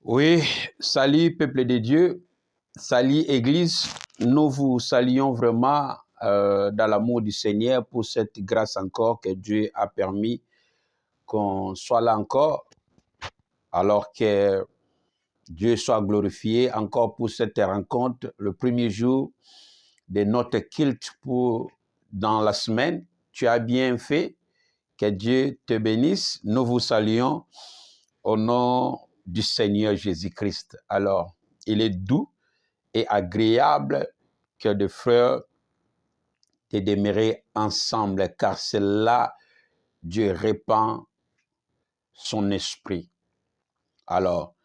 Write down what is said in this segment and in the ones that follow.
Oui, salut peuple de Dieu, salut Église, nous vous saluons vraiment dans l'amour du Seigneur pour cette grâce encore que Dieu a permis qu'on soit là encore, alors que Dieu soit glorifié encore pour cette rencontre, le premier jour de notre culte dans la semaine. Tu as bien fait, que Dieu te bénisse. Nous vous saluons au nom du Seigneur Jésus-Christ. Alors, il est doux et agréable que de frères te demeurer ensemble, car c'est là Dieu répand son esprit. Alors,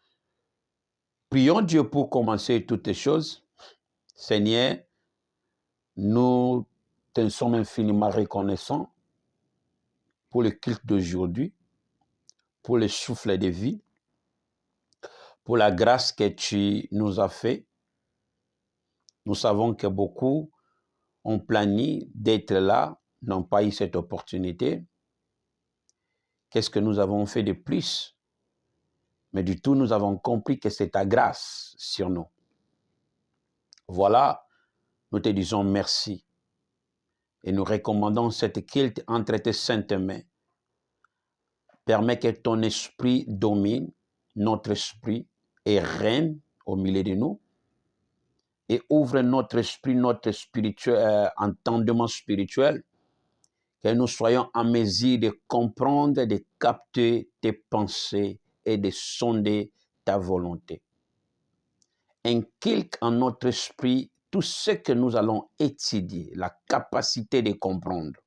prions Dieu pour commencer toutes les choses. Seigneur, nous te sommes infiniment reconnaissants pour le culte d'aujourd'hui, pour le souffle de vie, pour la grâce que tu nous as fait. Nous savons que beaucoup ont plané d'être là, n'ont pas eu cette opportunité. Qu'est-ce que nous avons fait de plus? Mais du tout, nous avons compris que c'est ta grâce sur nous. Voilà, nous te disons merci. Et nous recommandons cette culte entre tes saintes mains. Permets que ton esprit domine notre esprit et règne au milieu de nous. Et ouvre notre esprit, notre entendement spirituel, que nous soyons en mesure de comprendre, de capter tes pensées et de sonder ta volonté. Inculque en notre esprit tout ce que nous allons étudier, la capacité de comprendre.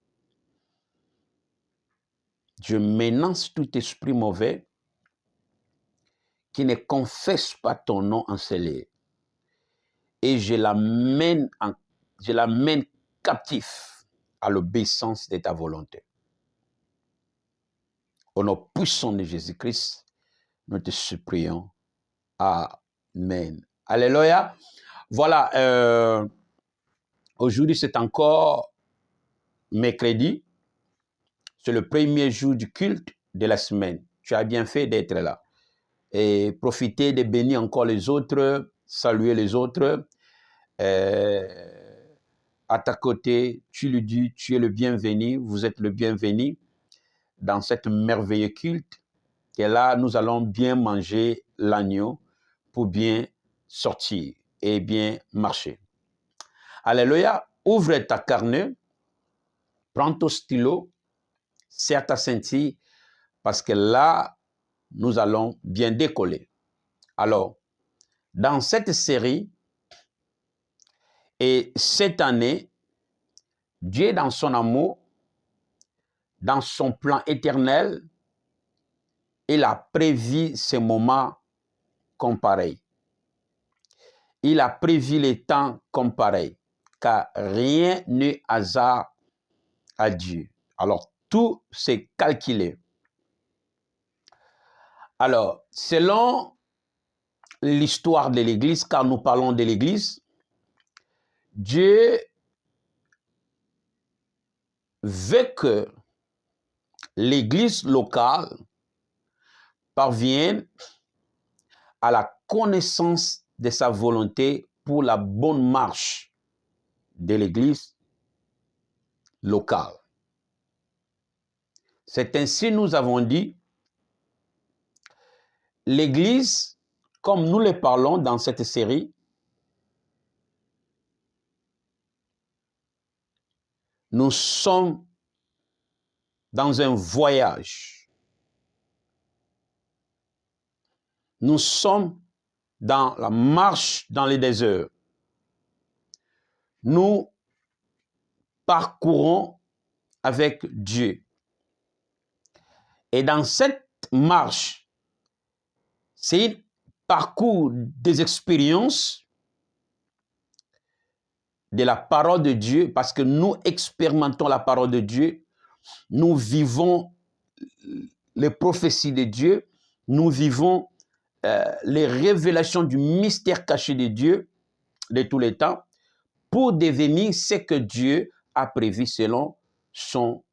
Je menace tout esprit mauvais qui ne confesse pas ton nom enseigné. Et je l'amène captif à l'obéissance de ta volonté. Au nom puissant de Jésus-Christ, nous te supplions. Amen. Alléluia. Voilà, aujourd'hui c'est encore mercredi. C'est le premier jour du culte de la semaine. Tu as bien fait d'être là. Et profiter de bénir encore les autres, saluer les autres. À ta côté, tu lui dis, tu es le bienvenu, vous êtes le bienvenu dans cette merveilleux culte. Et là, nous allons bien manger l'agneau pour bien sortir et bien marcher. Alléluia. Ouvre ta carnet, prends ton stylo, serre ta ceinture, parce que là, nous allons bien décoller. Alors, dans cette série, et cette année, Dieu, dans son amour, dans son plan éternel, il a prévu ces moments comme pareil. Il a prévu les temps comme pareil, car rien n'est hasard à Dieu. Alors, tout s'est calculé. Alors, selon l'histoire de l'Église, car nous parlons de l'Église, Dieu veut que l'Église locale parvienne à la connaissance de sa volonté pour la bonne marche de l'Église locale. C'est ainsi nous avons dit, l'Église, comme nous le parlons dans cette série, nous sommes dans un voyage. Nous sommes dans la marche dans les déserts. Nous parcourons avec Dieu. Et dans cette marche, c'est un parcours des expériences de la parole de Dieu, parce que nous expérimentons la parole de Dieu, nous vivons les prophéties de Dieu, nous vivons les révélations du mystère caché de Dieu de tous les temps, pour devenir ce que Dieu a prévu selon son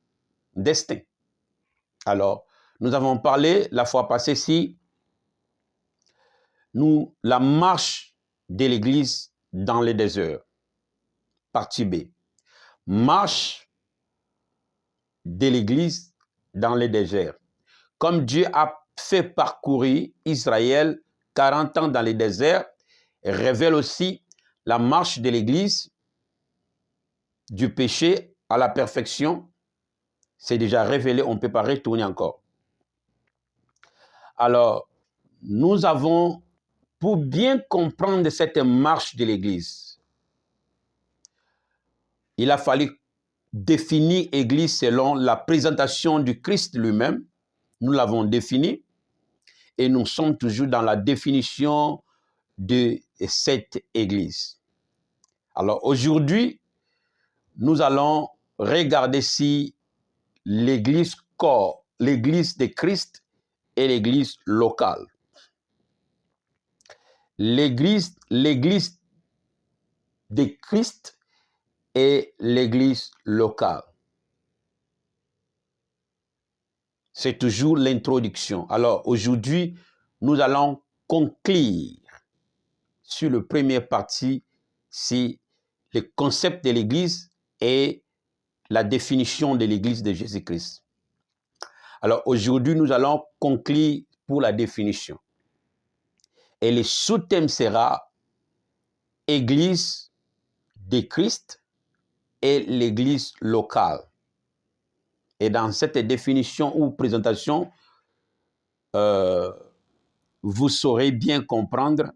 destin. Alors, nous avons parlé la fois passée si la marche de l'Église dans le désert. Partie B. Marche de l'Église dans le désert. Comme Dieu a fait parcourir Israël 40 ans dans le désert, révèle aussi la marche de l'Église du péché à la perfection. C'est déjà révélé, on ne peut pas retourner encore. Alors, nous avons, pour bien comprendre cette marche de l'Église, il a fallu définir l'Église selon la présentation du Christ lui-même. Nous l'avons défini et nous sommes toujours dans la définition de cette Église. Alors aujourd'hui, nous allons regarder si l'Église corps, l'Église de Christ et l'Église locale. L'Église de Christ et l'Église locale. C'est toujours l'introduction. Alors aujourd'hui, nous allons conclure sur le premier partie, c'est le concept de l'Église et la définition de l'Église de Jésus-Christ. Alors aujourd'hui, nous allons conclure pour la définition. Et le sous-thème sera Église de Christ et l'Église locale. Et dans cette définition ou présentation, vous saurez bien comprendre.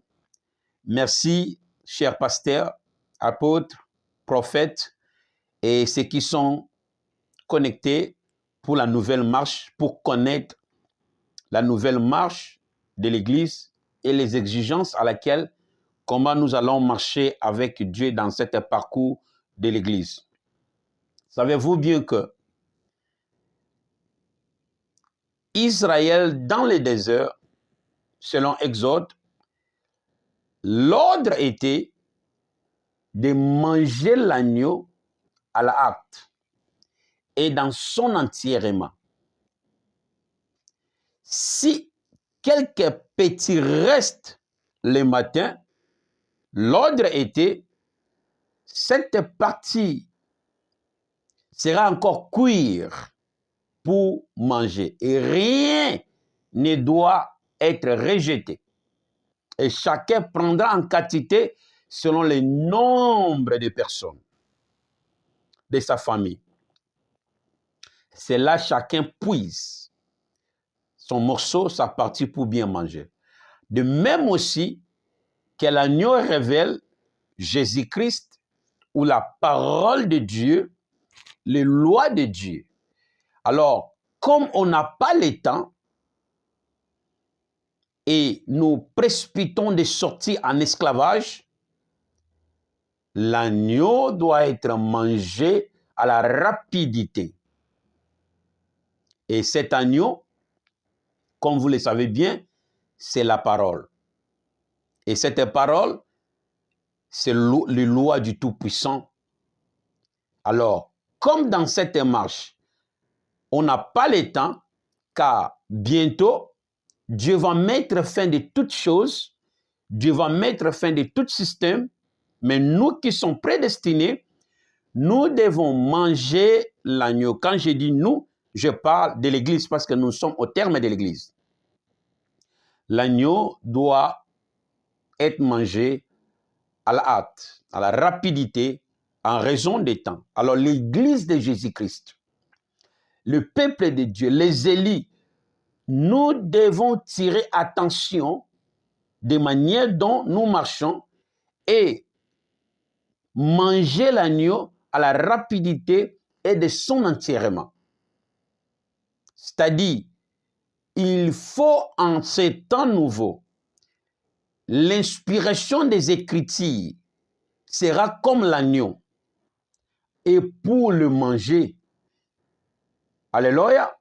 Merci, chers pasteurs, apôtres, prophètes et ceux qui sont connectés pour la nouvelle marche, pour connaître la nouvelle marche de l'Église et les exigences à laquelle, comment nous allons marcher avec Dieu dans cet parcours de l'Église. Savez-vous bien que Israël dans le désert, selon Exode, l'ordre était de manger l'agneau à la hâte et dans son entièrement. Si quelques petits restent le matin, l'ordre était cette partie sera encore cuire pour manger et rien ne doit être rejeté. Et chacun prendra en quantité selon le nombre de personnes de sa famille. C'est là chacun puise son morceau, sa partie pour bien manger. De même aussi que l'agneau révèle Jésus-Christ ou la parole de Dieu, les lois de Dieu. Alors, comme on n'a pas le temps et nous précipitons de sortir en esclavage, l'agneau doit être mangé à la rapidité. Et cet agneau, comme vous le savez bien, c'est la parole. Et cette parole, c'est les lois du Tout-Puissant. Alors, comme dans cette marche, on n'a pas le temps, car bientôt, Dieu va mettre fin de toutes choses, Dieu va mettre fin de tout système, mais nous qui sommes prédestinés, nous devons manger l'agneau. Quand je dis nous, je parle de l'Église parce que nous sommes au terme de l'Église. L'agneau doit être mangé à la hâte, à la rapidité, en raison des temps. Alors l'Église de Jésus-Christ, le peuple de Dieu, les élus, nous devons tirer attention des manières dont nous marchons et manger l'agneau à la rapidité et de son entièrement. C'est-à-dire, il faut en ces temps nouveaux, l'inspiration des Écritures sera comme l'agneau. Et pour le manger, alléluia.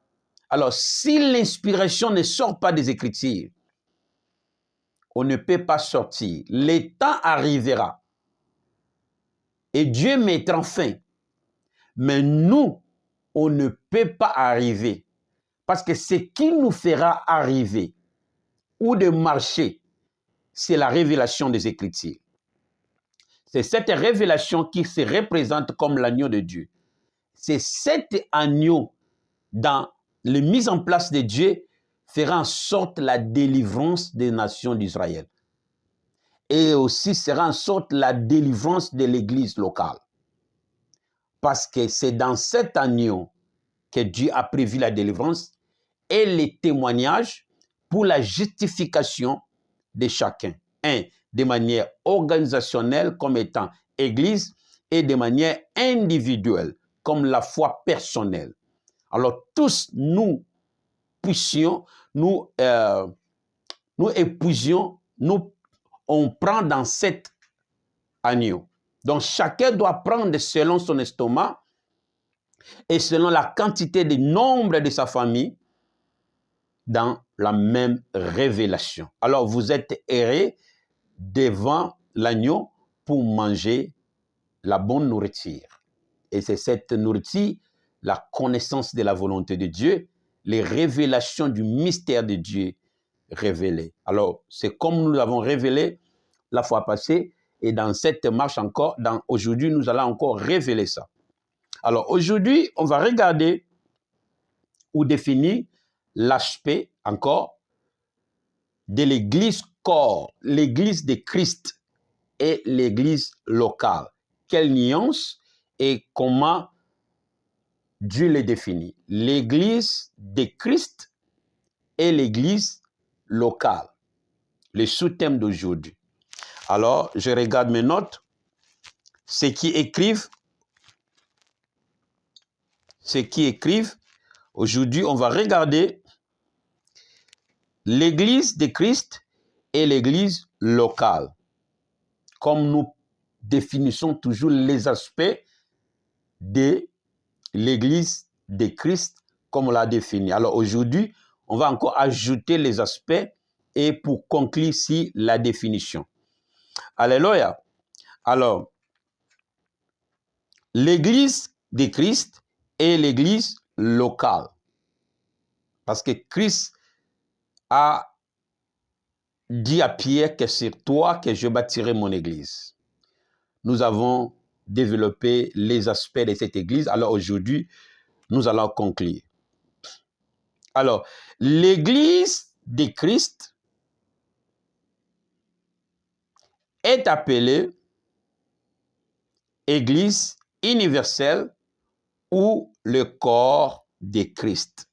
Alors, si l'inspiration ne sort pas des Écritures, on ne peut pas sortir. Le temps arrivera. Et Dieu mettra fin. Mais nous, on ne peut pas arriver. Parce que ce qui nous fera arriver, ou de marcher, c'est la révélation des Écritures. C'est cette révélation qui se représente comme l'agneau de Dieu. C'est cet agneau, dans la mise en place de Dieu, fera en sorte la délivrance des nations d'Israël. Et aussi sera en sorte la délivrance de l'Église locale. Parce que c'est dans cet agneau que Dieu a prévu la délivrance et les témoignages pour la justification de chacun. De manière organisationnelle comme étant Église et de manière individuelle comme la foi personnelle. Alors tous nous puissions, nous épousions, on prend dans cet agneau. Donc chacun doit prendre selon son estomac et selon la quantité de nombre de sa famille dans la même révélation. Alors vous êtes errés devant l'agneau pour manger la bonne nourriture. Et c'est cette nourriture, la connaissance de la volonté de Dieu, les révélations du mystère de Dieu révélé. Alors, c'est comme nous l'avons révélé la fois passée, et dans cette marche encore, aujourd'hui, nous allons encore révéler ça. Alors, aujourd'hui, on va regarder ou définir l'aspect encore de l'église corps, l'église de Christ et l'église locale. Quelle nuance et comment Dieu les définit. L'église de Christ et l'église locale. Le sous-thème d'aujourd'hui. Alors, je regarde mes notes. Ceux qui écrivent, aujourd'hui, on va regarder l'église de Christ et l'église locale. Comme nous définissons toujours les aspects de l'église de Christ, comme on l'a défini. Alors aujourd'hui, on va encore ajouter les aspects et pour conclure ici la définition. Alléluia. Alors, l'église de Christ et l'église locale. Parce que Christ a dit à Pierre que c'est toi que je bâtirai mon église. Nous avons développé les aspects de cette église. Alors aujourd'hui, nous allons conclure. Alors, l'église de Christ est appelée église universelle ou le corps de Christ.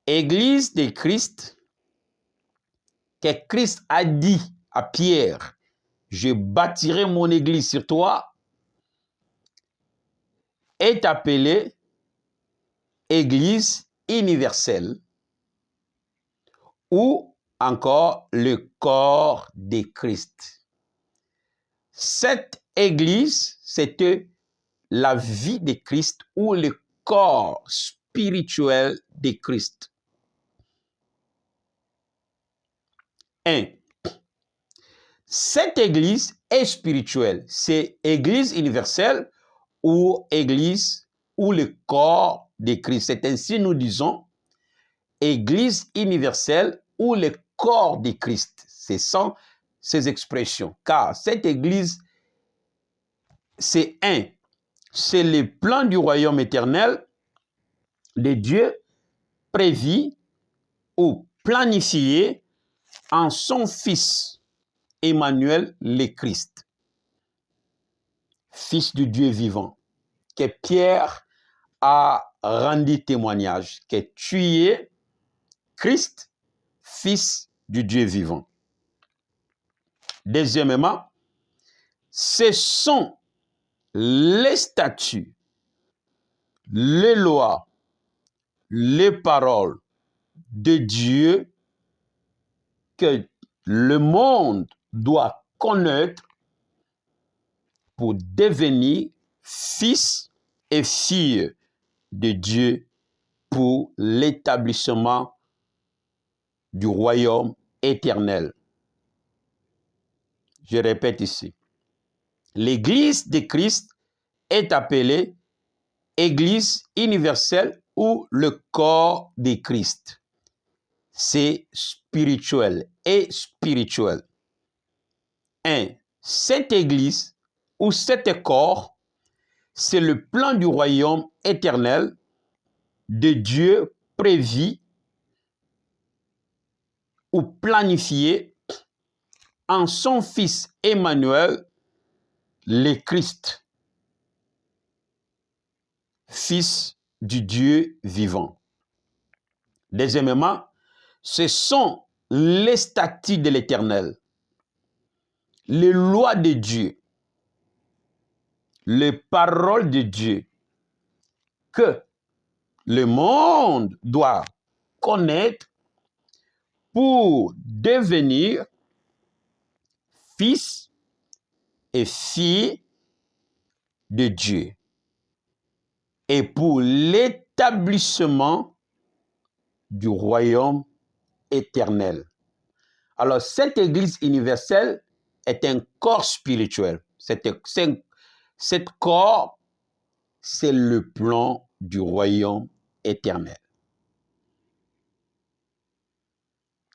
Église de Christ, que Christ a dit à Pierre, je bâtirai mon église sur toi, est appelée église universelle ou encore le corps de Christ. Cette église, c'était la vie de Christ ou le corps spirituel de Christ. 1. Cette église est spirituelle. C'est église universelle ou église ou le corps de Christ. C'est ainsi nous disons église universelle ou le corps de Christ. Ce sont ces expressions. Car cette église, c'est le plan du royaume éternel de Dieu prévu ou planifié en son Fils, Emmanuel le Christ, Fils du Dieu vivant, que Pierre a rendu témoignage, que tu es Christ, Fils du Dieu vivant. Deuxièmement, ce sont les statuts, les lois, les paroles de Dieu que le monde doit connaître pour devenir fils et filles de Dieu pour l'établissement du royaume éternel. Je répète ici. L'Église de Christ est appelée Église universelle ou le corps de Christ. c'est spirituel et spirituel. Cette église ou cet corps, c'est le plan du royaume éternel de Dieu prévu ou planifié en son Fils Emmanuel, le Christ, Fils du Dieu vivant. Deuxièmement, ce sont les statuts de l'Éternel, les lois de Dieu, les paroles de Dieu que le monde doit connaître pour devenir fils et filles de Dieu et pour l'établissement du royaume éternel. Alors, cette Église universelle est un corps spirituel. Cet corps, c'est le plan du royaume éternel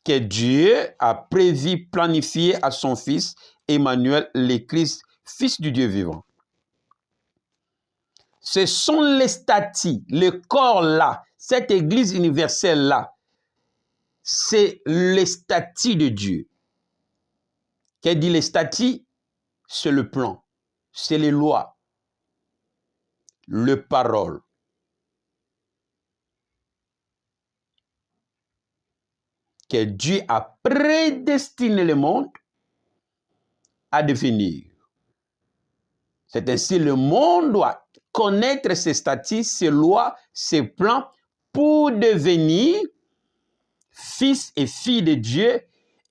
que Dieu a prévu, planifié à son Fils, Emmanuel, le Christ, Fils du Dieu vivant. Ce sont les statuts, le corps-là, cette Église universelle-là, c'est les statuts de Dieu. Qu'est-ce dit les statuts? C'est le plan, c'est les lois, les paroles. Que Dieu a prédestiné le monde à devenir. C'est ainsi le monde doit connaître ses statuts, ses lois, ses plans pour devenir fils et filles de Dieu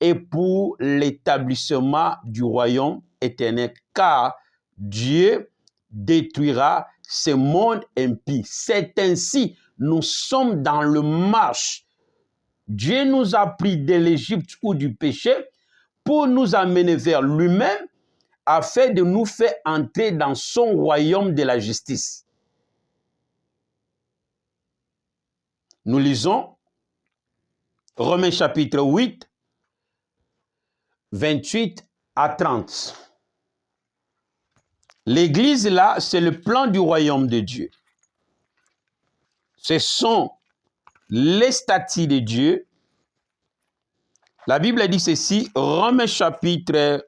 et pour l'établissement du royaume éternel. Car Dieu détruira ce monde impie. C'est ainsi, nous sommes dans le marche. Dieu nous a pris de l'Égypte ou du péché pour nous amener vers lui-même afin de nous faire entrer dans son royaume de la justice. Nous lisons Romains chapitre 8, 28 à 30. L'église là, c'est le plan du royaume de Dieu. Ce sont les statuts de Dieu. La Bible dit ceci, Romains chapitre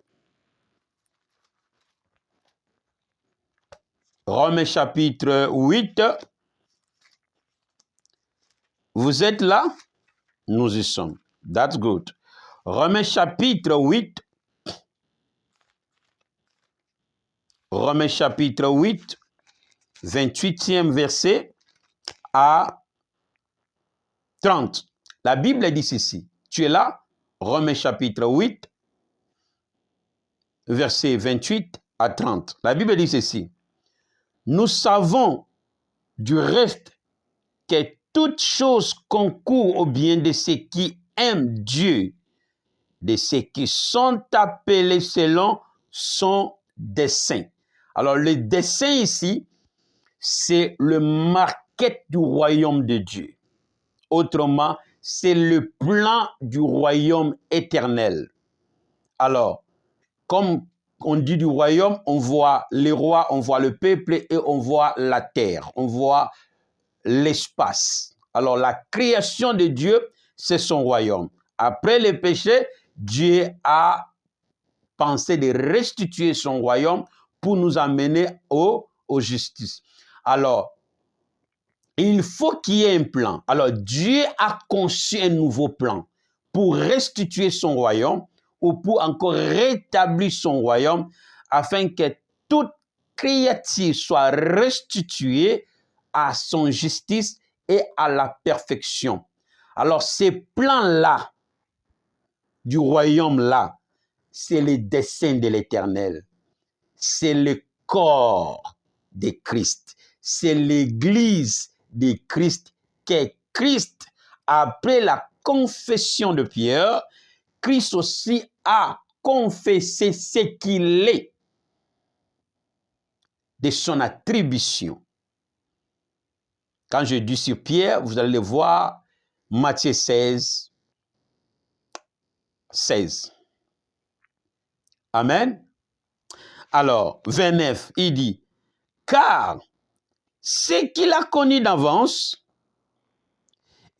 8. Vous êtes là? Nous y sommes. That's good. Romains chapitre 8. Romains chapitre 8, 28e verset à 30. La Bible dit ceci. Tu es là? Romains chapitre 8, verset 28 à 30. La Bible dit ceci. Nous savons du reste que toute chose concourt au bien de ceux qui aiment Dieu, de ceux qui sont appelés selon son dessein. Alors, le dessein ici, c'est le marquette du royaume de Dieu. Autrement, c'est le plan du royaume éternel. Alors, comme on dit du royaume, on voit les rois, on voit le peuple et on voit la terre, on voit l'espace. Alors, la création de Dieu, c'est son royaume. Après le péché, Dieu a pensé de restituer son royaume pour nous amener aux justices. Alors, il faut qu'il y ait un plan. Alors, Dieu a conçu un nouveau plan pour restituer son royaume ou pour encore rétablir son royaume afin que toute créature soit restituée à son justice et à la perfection. Alors, ces plans-là, du royaume-là, c'est le dessein de l'Éternel. C'est le corps de Christ. C'est l'église de Christ qu'est Christ. Après la confession de Pierre, Christ aussi a confessé ce qu'il est de son attribution. Quand je dis sur Pierre, vous allez voir Matthieu 16, 16. Amen. Alors, 29, il dit, car ce qu'il a connu d'avance,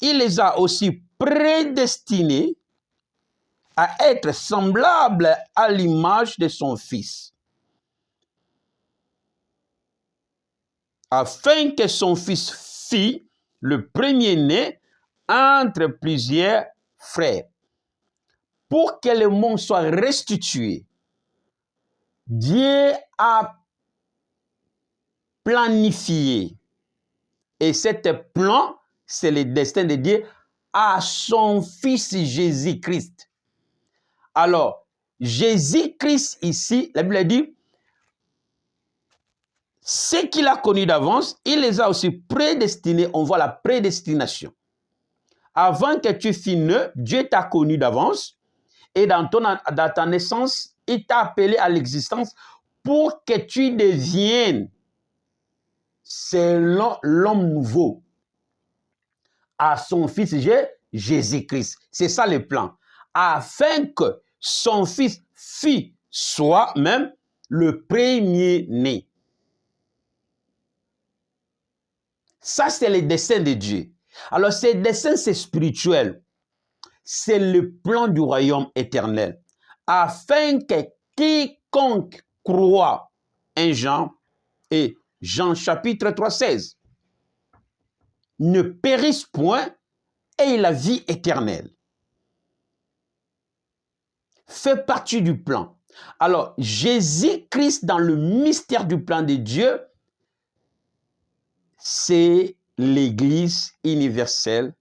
il les a aussi prédestinés à être semblables à l'image de son Fils, afin que son Fils fît le premier-né entre plusieurs frères, pour que le monde soit restitué. Dieu a planifié, et cet plan, c'est le destin de Dieu à son Fils Jésus-Christ. Alors, Jésus-Christ ici, la Bible dit, ce qu'il a connu d'avance, il les a aussi prédestinés. On voit la prédestination. Avant que tu fûs né, Dieu t'a connu d'avance, et dans ta naissance, il t'a appelé à l'existence pour que tu deviennes selon l'homme nouveau, à son Fils Jésus-Christ. C'est ça le plan. Afin que son Fils fît soi-même le premier-né. Ça, c'est le dessein de Dieu. Alors, ce dessein, c'est spirituel. C'est le plan du royaume éternel. Afin que quiconque croit en Jean, et Jean chapitre 3, 16, ne périsse point et la vie éternelle. Fait partie du plan. Alors, Jésus-Christ, dans le mystère du plan de Dieu, c'est l'Église universelle.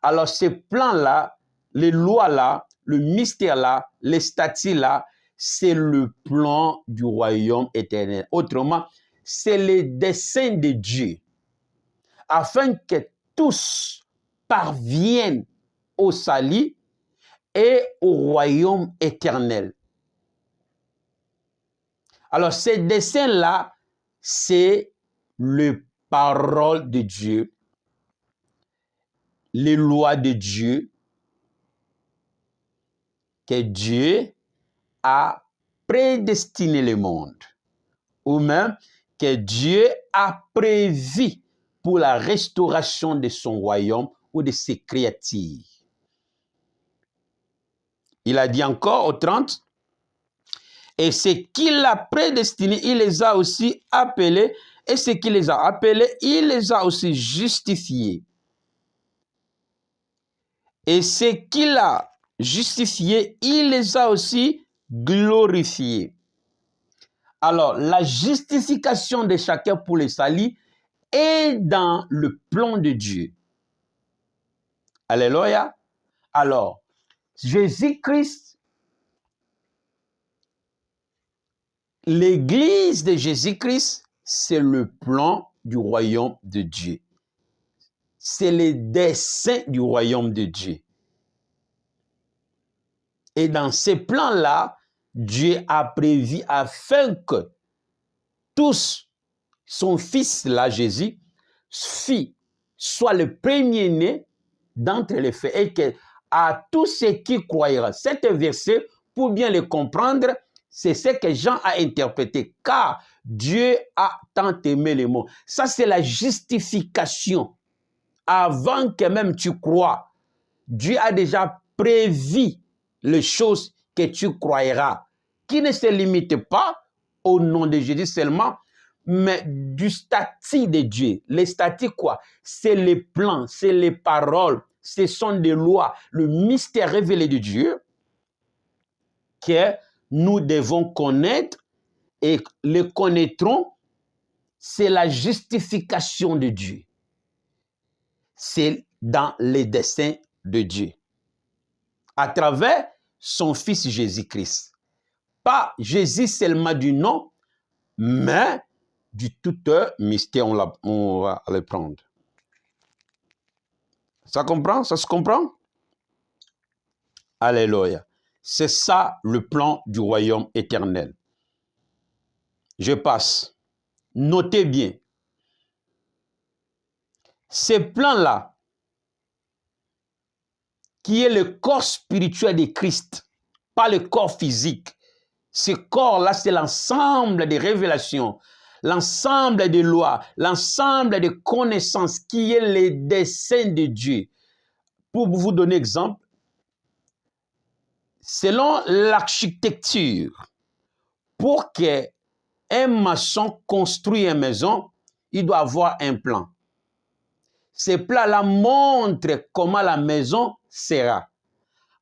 Alors, ces plans-là, les lois-là, le mystère-là, les statuts-là, c'est le plan du royaume éternel. Autrement, c'est le dessein de Dieu, afin que tous parviennent au salut et au royaume éternel. Alors, ce dessein-là, c'est le parole de Dieu, les lois de Dieu, que Dieu a prédestiné le monde, ou même que Dieu a prévu pour la restauration de son royaume ou de ses créatures. Il a dit encore au 30, et ce qu'il a prédestiné, il les a aussi appelés, et ce qu'il les a appelés, il les a aussi justifiés. Et ce qu'il a justifié, il les a aussi glorifiés. Alors, la justification de chacun pour le salut est dans le plan de Dieu. Alléluia. Alors, Jésus-Christ, l'Église de Jésus-Christ, c'est le plan du royaume de Dieu. C'est le dessein du royaume de Dieu. Et dans ces plans-là, Dieu a prévu afin que tous, son Fils, là, Jésus, soit le premier-né d'entre les faits, et que à tous ceux qui croiront. Cet verset, pour bien le comprendre, c'est ce que Jean a interprété. Car Dieu a tant aimé le monde. Ça, c'est la justification. Avant que même tu crois, Dieu a déjà prévu les choses que tu croiras, qui ne se limitent pas au nom de Jésus seulement, mais du statut de Dieu. Les statuts, quoi? C'est les plans, c'est les paroles, ce sont des lois, le mystère révélé de Dieu que nous devons connaître, et le connaîtrons, c'est la justification de Dieu. C'est dans les desseins de Dieu, à travers son Fils Jésus-Christ. Pas Jésus seulement du nom, mais du tout mystère, on va le prendre. Ça comprend? Ça se comprend? Alléluia. C'est ça le plan du royaume éternel. Je passe. Notez bien. Ce plan-là, qui est le corps spirituel de Christ, pas le corps physique. Ce corps-là, c'est l'ensemble des révélations, l'ensemble des lois, l'ensemble des connaissances qui est le dessein de Dieu. Pour vous donner exemple, selon l'architecture, pour qu'un maçon construise une maison, il doit avoir un plan. Ce plan-là montre comment la maison sera.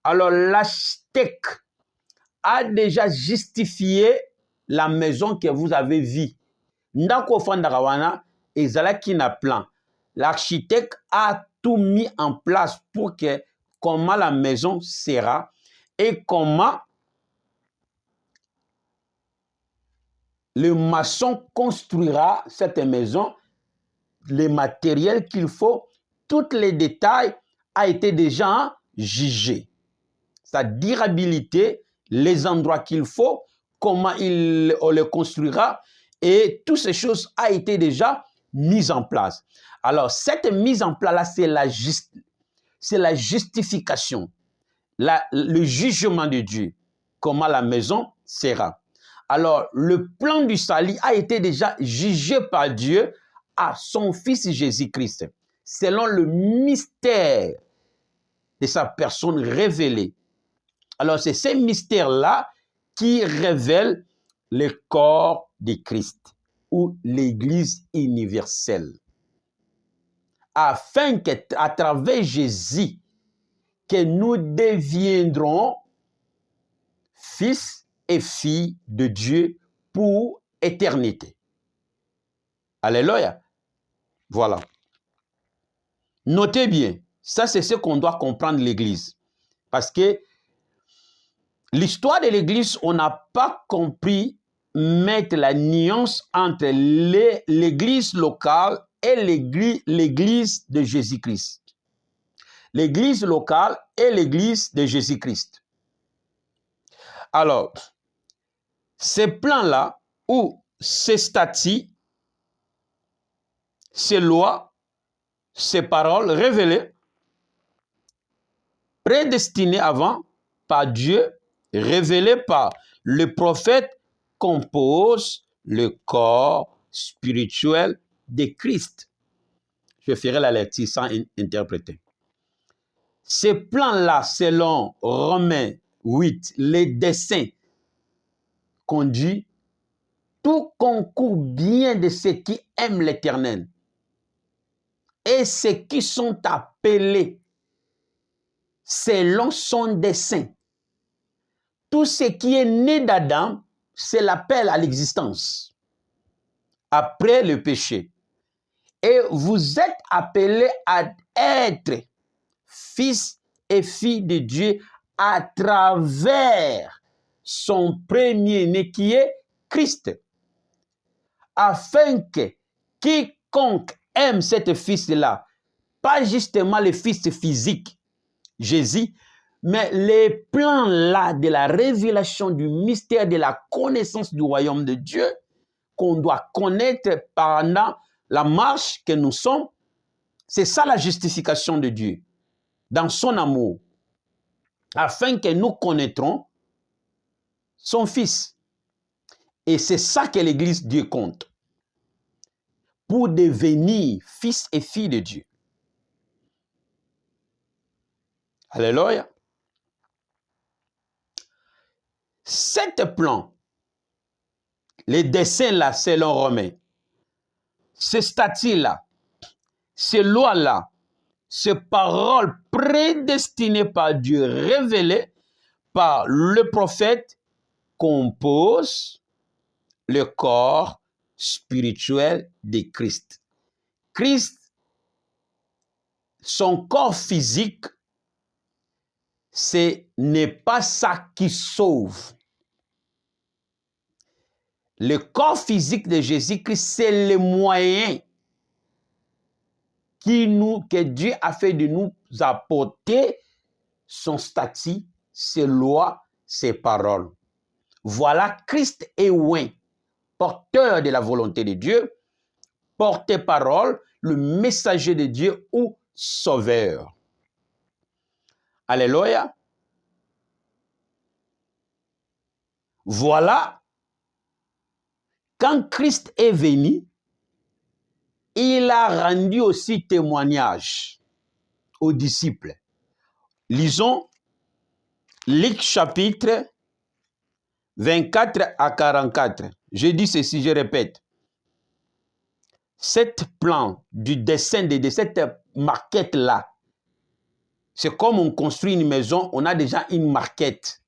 Alors l'architecte a déjà justifié la maison que vous avez vue. Ndako fandarawana ezalaki na plan. L'architecte a tout mis en place pour que comment la maison sera et comment le maçon construira cette maison, les matériels qu'il faut, tous les détails a été déjà jugé. Sa durabilité, les endroits qu'il faut, comment on le construira, et toutes ces choses a été déjà mises en place. Alors, cette mise en place-là, c'est la justification, le jugement de Dieu, comment la maison sera. Alors, le plan du salut a été déjà jugé par Dieu à son Fils Jésus-Christ, selon le mystère de sa personne révélée. Alors, c'est ces mystères-là qui révèlent le corps de Christ ou l'Église universelle. Afin qu'à travers Jésus, que nous deviendrons fils et filles de Dieu pour éternité. Alléluia. Voilà. Notez bien, ça c'est ce qu'on doit comprendre l'Église. Parce que l'histoire de l'Église, on n'a pas compris mettre la nuance entre l'Église locale et l'Église de Jésus-Christ. L'Église locale et l'Église de Jésus-Christ. Alors, ces plans-là, ou ces statuts, ces lois, ces paroles révélées, prédestinées avant par Dieu, révélées par le prophète, composent le corps spirituel de Christ. Je ferai la lecture sans interpréter. Ces plans-là, selon Romains 8, les desseins conduit, tout concourt bien de ceux qui aiment l'Éternel et ceux qui sont appelés selon son dessein. Tout ce qui est né d'Adam, c'est l'appel à l'existence après le péché. Et vous êtes appelés à être fils et filles de Dieu à travers son premier-né qui est Christ. Afin que quiconque aime cet fils-là, pas justement le fils physique, Jésus, mais les plans-là de la révélation du mystère de la connaissance du royaume de Dieu, qu'on doit connaître pendant la marche que nous sommes, c'est ça la justification de Dieu, dans son amour, afin que nous connaîtrons son Fils. Et c'est ça que l'Église Dieu compte, pour devenir fils et filles de Dieu. Alléluia. Cet plan, les dessins-là, selon Romains, ces statuts-là, ces lois-là, ces paroles prédestinées par Dieu, révélées par le prophète, composent le corps spirituel de Christ. Christ, son corps physique, ce n'est pas ça qui sauve. Le corps physique de Jésus-Christ, c'est le moyen que Dieu a fait de nous apporter son statut, ses lois, ses paroles. Voilà, Christ est oint, porteur de la volonté de Dieu, porte-parole, le messager de Dieu ou sauveur. Alléluia. Voilà, quand Christ est venu, il a rendu aussi témoignage aux disciples. Lisons Luc chapitre 24 à 44. Je dis ceci, je répète. Cette plan du dessin de cette maquette-là, c'est comme on construit une maison, on a déjà une maquette.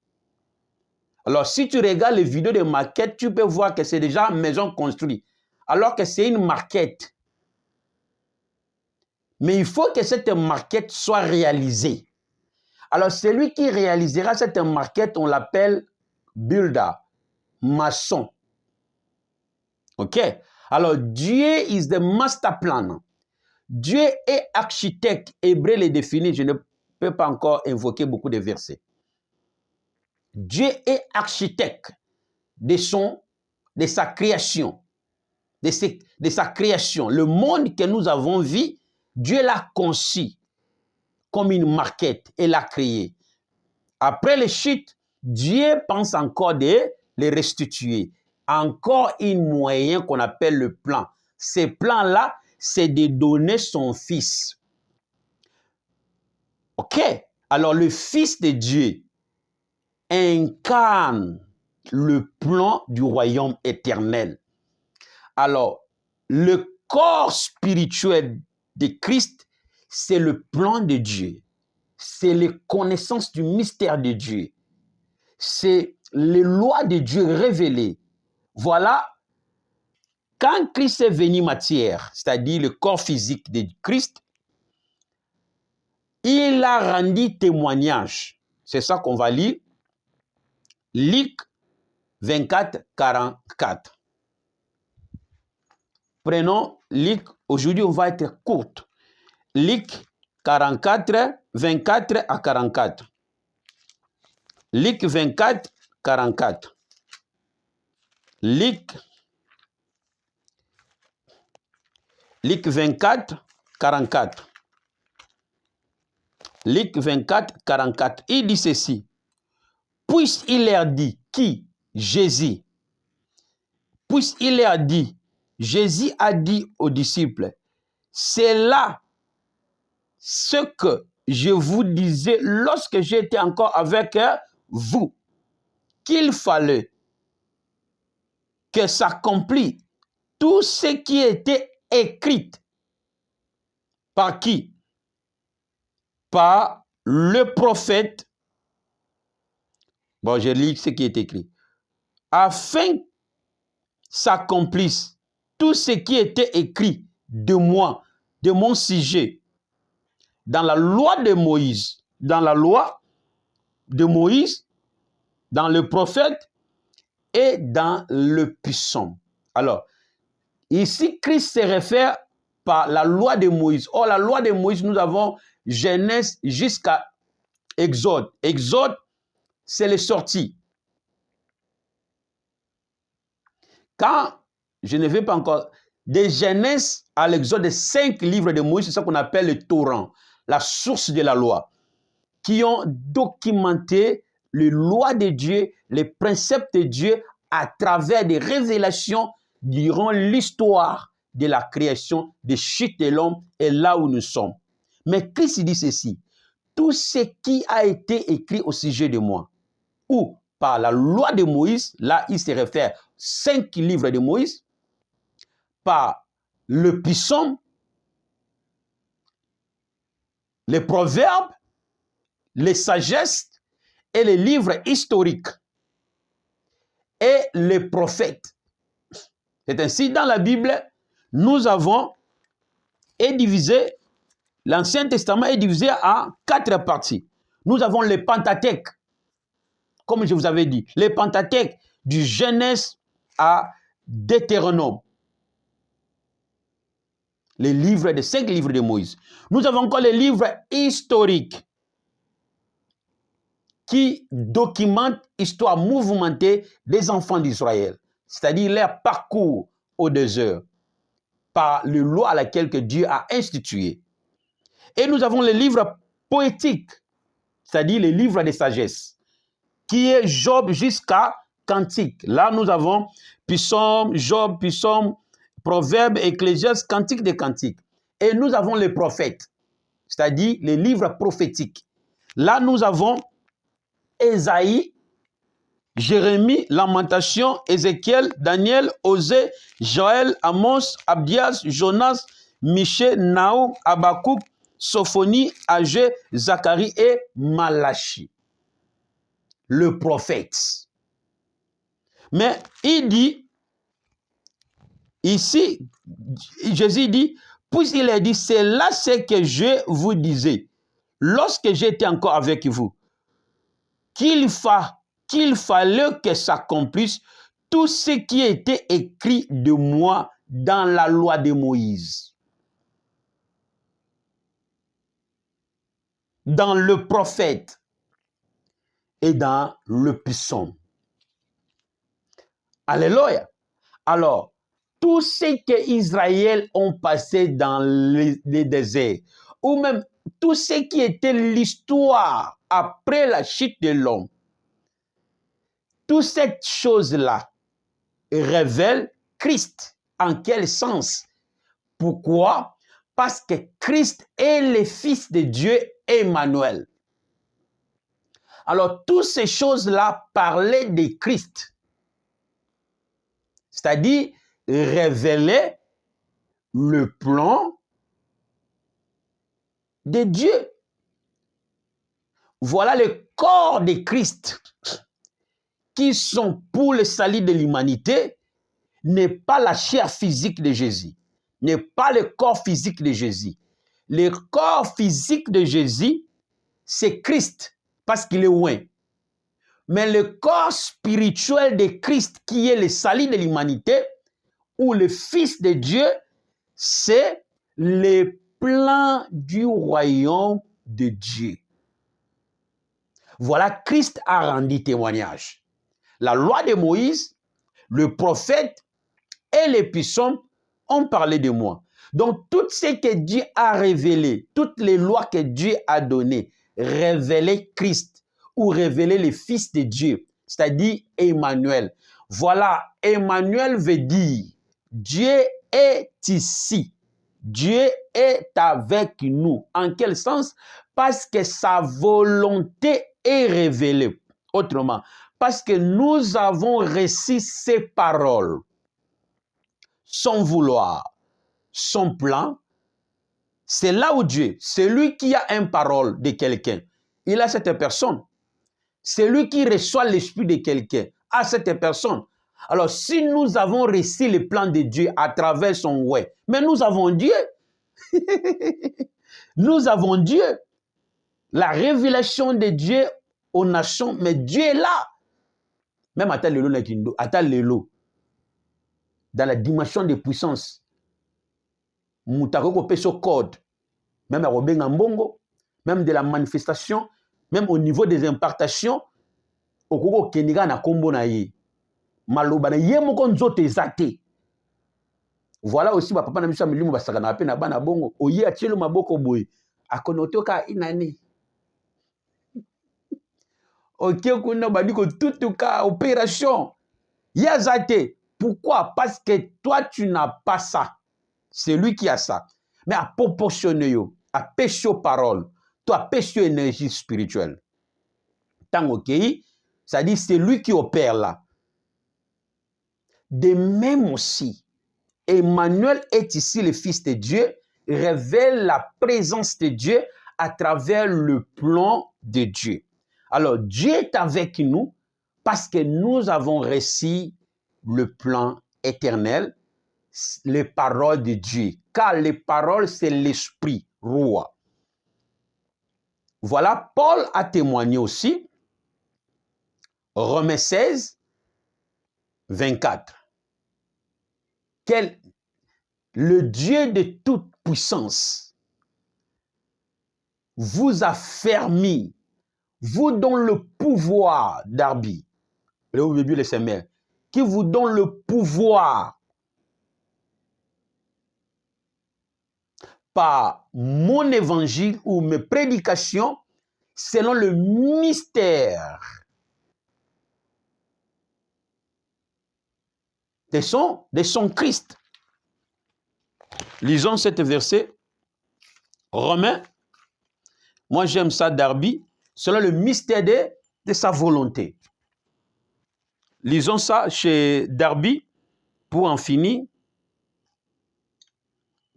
Alors, si tu regardes les vidéos de maquette, tu peux voir que c'est déjà une maison construite, alors que c'est une maquette. Mais il faut que cette maquette soit réalisée. Alors, celui qui réalisera cette maquette, on l'appelle builder, maçon. OK? Alors, Dieu is the master plan. Dieu est architecte. Hébreu le définit. Je ne peux pas encore invoquer beaucoup de versets. Dieu est architecte de sa création. De sa création. Le monde que nous avons vu, Dieu l'a conçu comme une maquette et l'a créé. Après les chutes, Dieu pense encore de les restituer. Encore un moyen qu'on appelle le plan. Ce plan-là, c'est de donner son fils. OK? Alors, le Fils de Dieu incarne le plan du royaume éternel. Alors, le corps spirituel de Christ, c'est le plan de Dieu. C'est les connaissances du mystère de Dieu. C'est les lois de Dieu révélées. Voilà, quand Christ est venu matière, c'est-à-dire le corps physique de Christ, il a rendu témoignage. C'est ça qu'on va lire. Luc 24, 44. Prenons Luc, aujourd'hui on va être courte. Luc 44, 24 à 44. Luc 24, 44. Luc 24, 44. Luc 24, 44. Il dit ceci. Puisqu'il leur dit, qui? Jésus. Puisqu'il leur dit, Jésus a dit aux disciples, c'est là ce que je vous disais lorsque j'étais encore avec vous, qu'il fallait que s'accomplisse tout ce qui était écrit. Par qui? Par le prophète. Bon, je lis ce qui est écrit. Afin s'accomplisse tout ce qui était écrit de moi, de mon sujet, dans la loi de Moïse, dans la loi de Moïse, dans le prophète et dans le psaume. Alors, ici, Christ se réfère par la loi de Moïse. Or, la loi de Moïse, nous avons Genèse jusqu'à Exode. Exode, c'est les sorties. Quand je ne vais pas encore, de Genèse à l'Exode, 5 livres de Moïse, c'est ça qu'on appelle le Torah, la source de la loi, qui ont documenté les lois de Dieu, les préceptes de Dieu à travers des révélations durant l'histoire de la création, de chute de l'homme et là où nous sommes. Mais Christ dit ceci, tout ce qui a été écrit au sujet de moi, ou par la loi de Moïse, là il se réfère 5 livres de Moïse, par le psaume, les proverbes, les sagesses et les livres historiques et les prophètes. C'est ainsi dans la Bible, nous avons l'Ancien Testament est divisé en 4 parties. Nous avons le Pentateuque, comme je vous avais dit, le Pentateuque du Genèse à Deutéronome. Les livres de 5 livres de Moïse. Nous avons encore les livres historiques qui documentent l'histoire mouvementée des enfants d'Israël, c'est-à-dire leur parcours au désert, par les lois à laquelle que Dieu a institué. Et nous avons les livres poétiques, c'est-à-dire les livres de sagesse, qui est Job jusqu'à cantiques. Là, nous avons Psaume, Job, Psaume, Proverbes, Ecclésiaste, Cantique des cantiques. Et nous avons les prophètes, c'est-à-dire les livres prophétiques. Là, nous avons Ésaïe, Jérémie, Lamentation, Ézéchiel, Daniel, Osée, Joël, Amos, Abdias, Jonas, Michée, Naoum, Habakkuk, Sophonie, Agé, Zacharie et Malachie. Le prophète. Mais il dit, ici, Jésus dit, puisqu'il a dit, c'est là ce que je vous disais, lorsque j'étais encore avec vous, qu'il fallait que s'accomplisse tout ce qui était écrit de moi dans la loi de Moïse, dans le prophète et dans le psaume. Alléluia. Alors, tout ce que Israël ont passé dans les déserts, ou même tout ce qui était l'histoire après la chute de l'homme, toute cette chose-là révèle Christ. En quel sens? Pourquoi? Parce que Christ est le Fils de Dieu, Emmanuel. Alors, toutes ces choses-là parlaient de Christ. C'est-à-dire, révéler le plan de Dieu. Voilà le corps de Christ qui sont pour le salut de l'humanité, n'est pas la chair physique de Jésus, n'est pas le corps physique de Jésus. Le corps physique de Jésus, c'est Christ, parce qu'il est loin. Mais le corps spirituel de Christ, qui est le salut de l'humanité, ou le Fils de Dieu, c'est le plan du royaume de Dieu. Voilà, Christ a rendu témoignage. La loi de Moïse, le prophète et les psaumes ont parlé de moi. Donc, tout ce que Dieu a révélé, toutes les lois que Dieu a données, révélaient Christ ou révélaient le Fils de Dieu, c'est-à-dire Emmanuel. Voilà, Emmanuel veut dire Dieu est ici. Dieu est avec nous. En quel sens? Parce que sa volonté est révélée. Autrement, parce que nous avons reçu ses paroles, son vouloir, son plan. C'est là où Dieu, celui qui a une parole de quelqu'un, il a cette personne. Celui qui reçoit l'esprit de quelqu'un a cette personne. Alors, si nous avons reçu le plan de Dieu à travers son ouais, mais nous avons Dieu. Nous avons Dieu. La révélation de Dieu aux nations, mais Dieu est là. Même à Lelo, dans la dimension de puissance. Moutako peso code. Même à Robenga Mbongo, même de la manifestation, même au niveau des impartations, okoko keniga na kombo na ye. Maloba na ye moko nzoto ezate. Voilà aussi papa na biso milimo basaka na pe na bana bongo oye atielo maboko boye akonotoka inane. Ok kuna badiko tutuka opération yazate. Pourquoi? Parce que toi tu n'as pas ça. C'est lui qui a ça. Mais à proportionner yo, à pêcher aux paroles, toi à pêcher énergie spirituelle. Tant ok, ça dit c'est lui qui opère là. De même aussi, Emmanuel est ici le Fils de Dieu, révèle la présence de Dieu à travers le plan de Dieu. Alors, Dieu est avec nous parce que nous avons reçu le plan éternel, les paroles de Dieu. Car les paroles, c'est l'esprit, roi. Voilà, Paul a témoigné aussi, Romains 16, 24. Le Dieu de toute puissance vous a fermi, vous donne le pouvoir d'arbitre, qui vous donne le pouvoir par mon évangile ou mes prédications selon le mystère de son Christ. Lisons cet verset. Romains, moi j'aime ça Darby, selon le mystère de sa volonté. Lisons ça chez Darby pour en finir.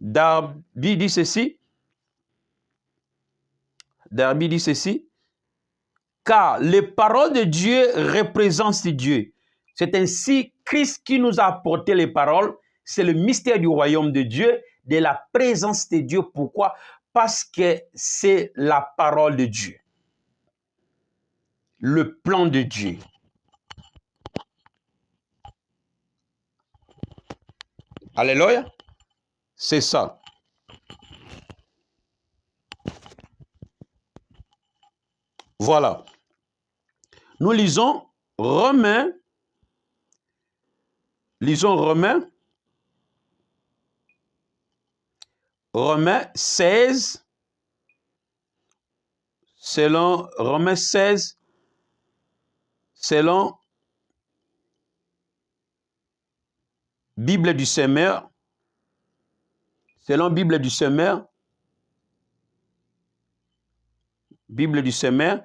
Darby dit ceci. Darby dit ceci. Car les paroles de Dieu représentent Dieu. C'est ainsi Christ qui nous a apporté les paroles. C'est le mystère du royaume de Dieu, de la présence de Dieu. Pourquoi? Parce que c'est la parole de Dieu. Le plan de Dieu. Alléluia. C'est ça. Voilà. Nous lisons Romains. Lisons Romains 16. Selon Romains 16. Selon Bible du Semeur. Selon Bible du Semeur. Bible du Semeur.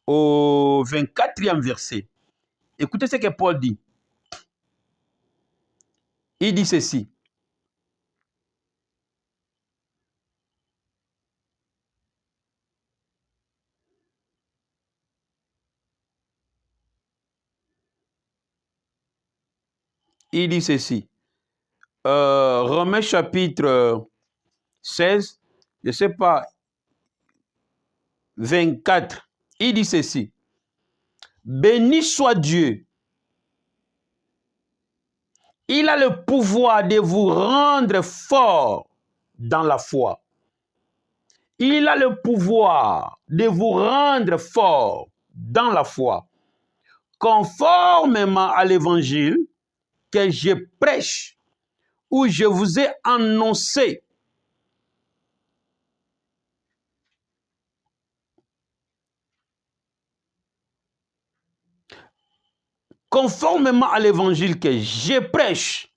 Au 24e verset. Écoutez ce que Paul dit. Il dit ceci. Il dit ceci. Romains chapitre 16, je ne sais pas, 24. Il dit ceci. Béni soit Dieu. Il a le pouvoir de vous rendre fort dans la foi. Il a le pouvoir de vous rendre fort dans la foi, conformément à l'évangile que je prêche, où je vous ai annoncé. Conformément à l'évangile que je prêche,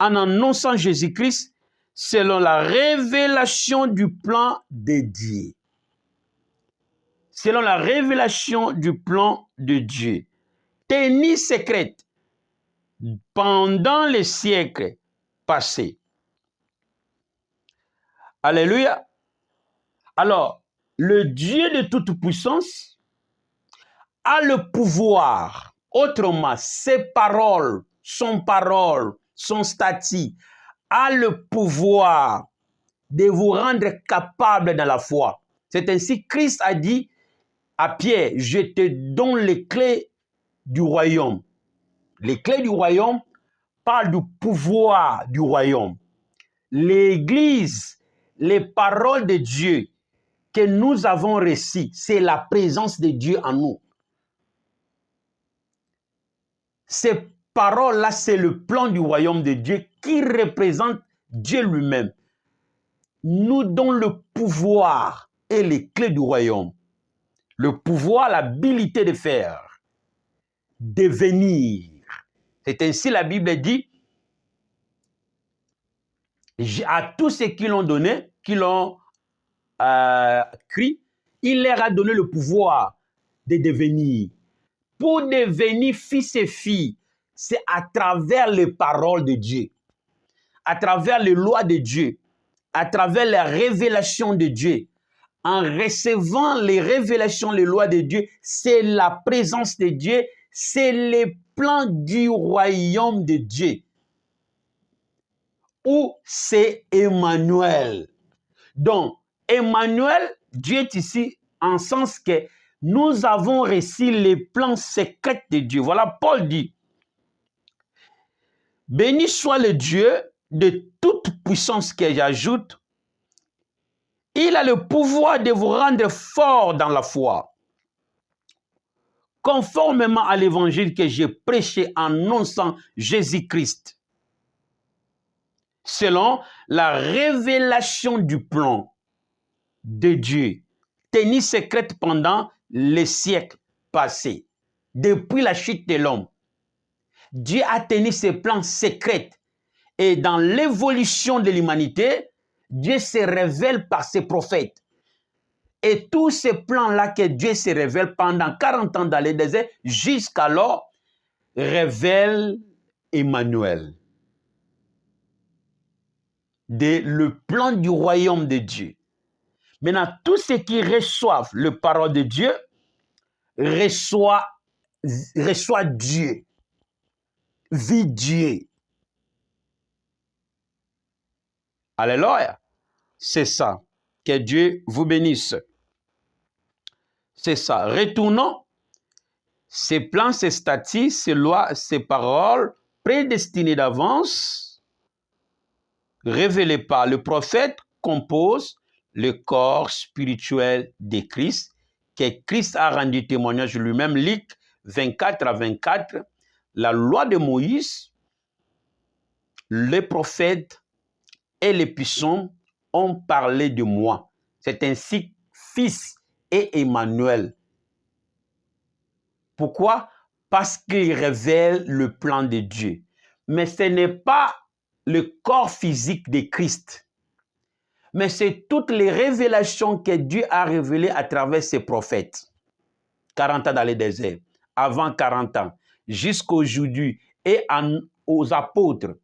en annonçant Jésus-Christ, selon la révélation du plan de Dieu. Selon la révélation du plan de Dieu. Tenue secrète pendant les siècles passés. Alléluia. Alors, le Dieu de toute puissance a le pouvoir, autrement, ses paroles, son statut, a le pouvoir de vous rendre capable dans la foi. C'est ainsi que Christ a dit à Pierre, je te donne les clés du royaume. Les clés du royaume parlent du pouvoir du royaume. L'Église, les paroles de Dieu que nous avons reçues, c'est la présence de Dieu en nous. Ces paroles-là, c'est le plan du royaume de Dieu qui représente Dieu lui-même. Nous donnons le pouvoir et les clés du royaume. Le pouvoir, l'habilité de faire, devenir. C'est ainsi la Bible dit, à tous ceux qui l'ont donné, qui l'ont cru, il leur a donné le pouvoir de devenir. Pour devenir fils et filles, c'est à travers les paroles de Dieu, à travers les lois de Dieu, à travers les révélations de Dieu. En recevant les révélations, les lois de Dieu, c'est la présence de Dieu, c'est le plan du royaume de Dieu. Ou c'est Emmanuel. Donc, Emmanuel, Dieu est ici en sens que nous avons reçu les plans secrets de Dieu. Voilà, Paul dit, béni soit le Dieu de toute puissance que j'ajoute. Il a le pouvoir de vous rendre fort dans la foi. Conformément à l'évangile que j'ai prêché en annonçant Jésus-Christ. Selon la révélation du plan de Dieu, tenue secrète pendant les siècles passés, depuis la chute de l'homme. Dieu a tenu ses plans secrets. Et dans l'évolution de l'humanité, Dieu se révèle par ses prophètes. Et tous ces plans-là que Dieu se révèle pendant 40 ans dans les déserts, jusqu'alors, révèle Emmanuel. Le plan du royaume de Dieu. Maintenant, tous ceux qui reçoivent le parole de Dieu reçoivent Dieu, vit Dieu. Alléluia. C'est ça. Que Dieu vous bénisse. C'est ça. Retournons. Ces plans, ces statuts, ces lois, ces paroles prédestinées d'avance, révélées par le prophète, composent le corps spirituel de Christ, que Christ a rendu témoignage lui-même. Luc 24 à 24, la loi de Moïse, les prophètes et les psaumes ont parlé de moi. C'est ainsi Fils et Emmanuel. Pourquoi? Parce qu'il révèle le plan de Dieu. Mais ce n'est pas le corps physique de Christ, mais c'est toutes les révélations que Dieu a révélées à travers ses prophètes. 40 ans dans le désert, avant 40 ans, jusqu'aujourd'hui, et aux apôtres.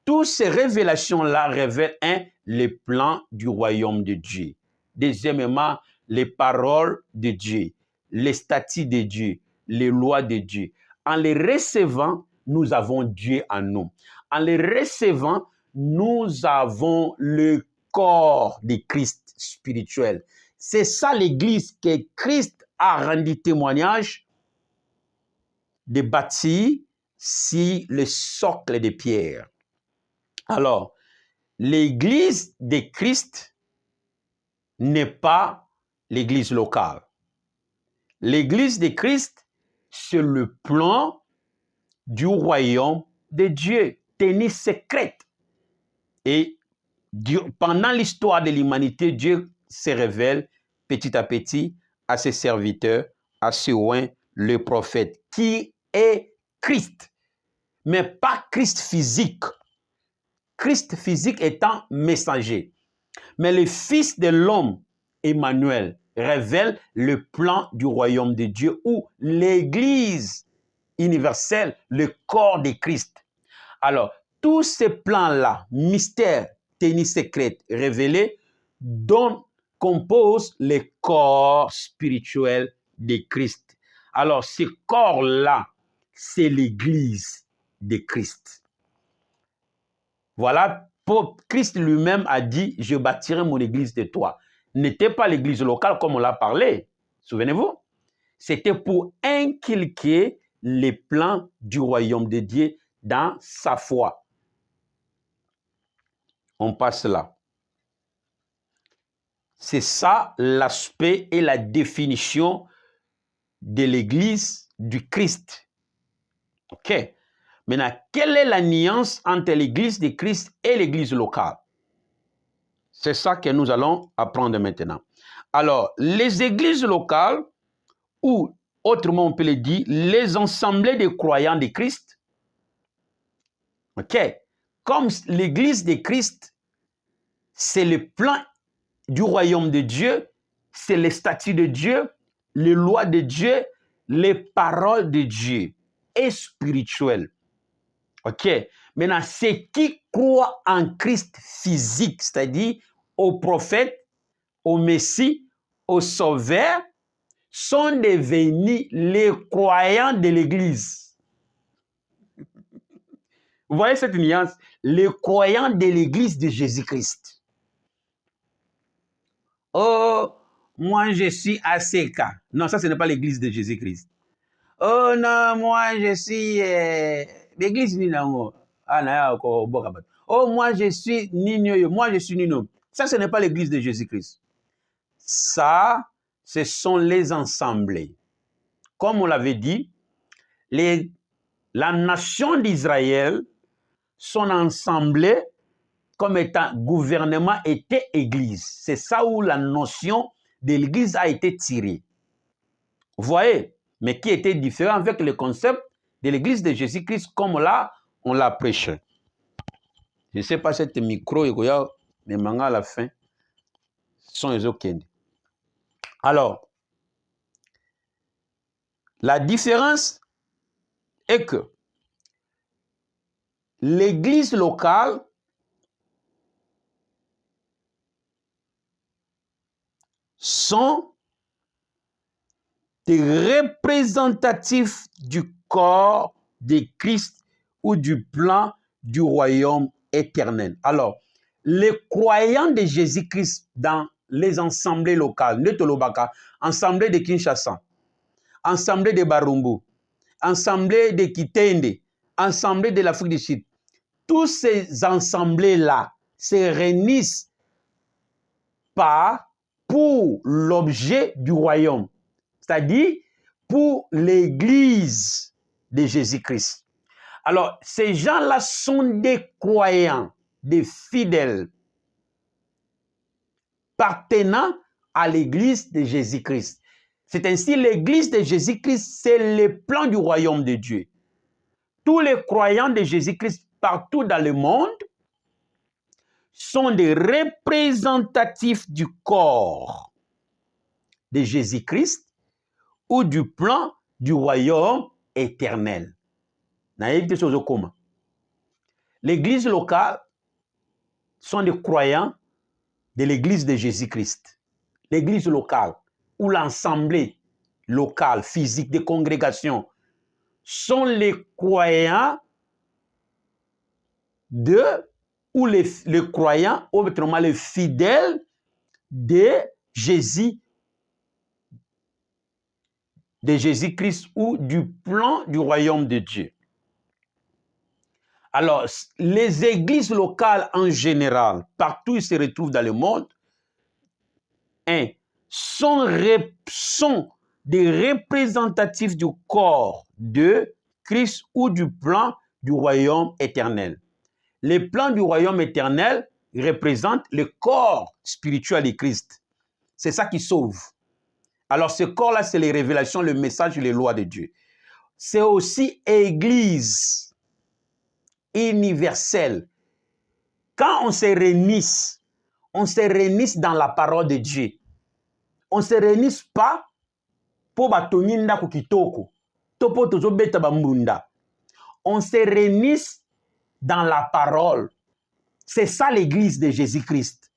Toutes ces révélations-là révèlent le plan du royaume de Dieu. Deuxièmement, les paroles de Dieu, les statuts de Dieu, les lois de Dieu. En les recevant, nous avons Dieu en nous. En les recevant, nous avons le corps de Christ spirituel. C'est ça l'Église que Christ a rendu témoignage de bâtir sur le socle de pierre. Alors, l'Église de Christ n'est pas l'Église locale. L'Église de Christ, c'est le plan du royaume de Dieu, tenu secret. Et pendant l'histoire de l'humanité, Dieu se révèle petit à petit à ses serviteurs, à ses oints, le prophète, qui est Christ, mais pas Christ physique. Christ physique étant messager. Mais le Fils de l'homme, Emmanuel, révèle le plan du royaume de Dieu ou l'Église universelle, le corps de Christ. Alors, tous ces plans-là, mystères, tenus secrets, révélés, composent le corps spirituel de Christ. Alors, ce corps-là, c'est l'Église de Christ. Voilà, Christ lui-même a dit, je bâtirai mon église de toi. N'était pas l'église locale comme on l'a parlé. Souvenez-vous? C'était pour inculquer les plans du royaume de Dieu dans sa foi. On passe là. C'est ça l'aspect et la définition de l'église du Christ. OK? Maintenant, quelle est la nuance entre l'église de Christ et l'église locale? C'est ça que nous allons apprendre maintenant. Alors, les églises locales, ou autrement on peut le dire, les assemblées de croyants de Christ, ok, comme l'église de Christ, c'est le plan du royaume de Dieu, c'est les statuts de Dieu, les lois de Dieu, les paroles de Dieu, et spirituelles. Ok, maintenant, ceux qui croient en Christ physique, c'est-à-dire au prophète, au Messie, au Sauveur, sont devenus les croyants de l'Église. Vous voyez cette nuance? Les croyants de l'Église de Jésus-Christ. Oh, moi je suis ACK. Non, ça ce n'est pas l'Église de Jésus-Christ. Oh non, moi je suis l'Église Ninango. Oh, moi je suis Nino. Moi je suis Nino. Ça ce n'est pas l'Église de Jésus-Christ. Ça, ce sont les assemblées. Comme on l'avait dit, la nation d'Israël, son assemblée, comme étant gouvernement, était église. C'est ça où la notion de l'église a été tirée. Vous voyez? Mais qui était différent avec le concept de l'église de Jésus-Christ comme là, on l'a prêché. Je ne sais pas si ce micro, mais à la fin, sont les autres. Alors, la différence est que l'église locale sont des représentatifs du corps de Christ ou du plan du royaume éternel. Alors, les croyants de Jésus-Christ dans les assemblées locales, Netolobaka, assemblée de Kinshasa, assemblée de Barumbu, assemblée de Kitende, assemblée de l'Afrique du Sud, tous ces assemblées-là se réunissent pour l'objet du royaume, c'est-à-dire pour l'église de Jésus-Christ. Alors, ces gens-là sont des croyants, des fidèles, appartenant à l'église de Jésus-Christ. C'est ainsi, l'église de Jésus-Christ, c'est le plan du royaume de Dieu. Tous les croyants de Jésus-Christ partout dans le monde sont des représentatifs du corps de Jésus-Christ ou du plan du royaume éternel. L'église locale sont des croyants de l'église de Jésus-Christ. L'église locale ou l'assemblée locale, physique des congrégations sont les croyants ou les croyants, ou autrement les fidèles de Jésus-Christ ou du plan du royaume de Dieu. Alors, les églises locales en général, partout où ils se retrouvent dans le monde, sont des représentatifs du corps de Christ ou du plan du royaume éternel. Le plan du royaume éternel représente le corps spirituel de Christ. C'est ça qui sauve. Alors ce corps-là, c'est les révélations, le message et les lois de Dieu. C'est aussi Église universelle. Quand on se réunit dans la parole de Dieu. On ne se réunit pas pour batoninda kukitoko, topo tozo beta bambunda. On se réunit dans la parole. C'est ça l'église de Jésus-Christ.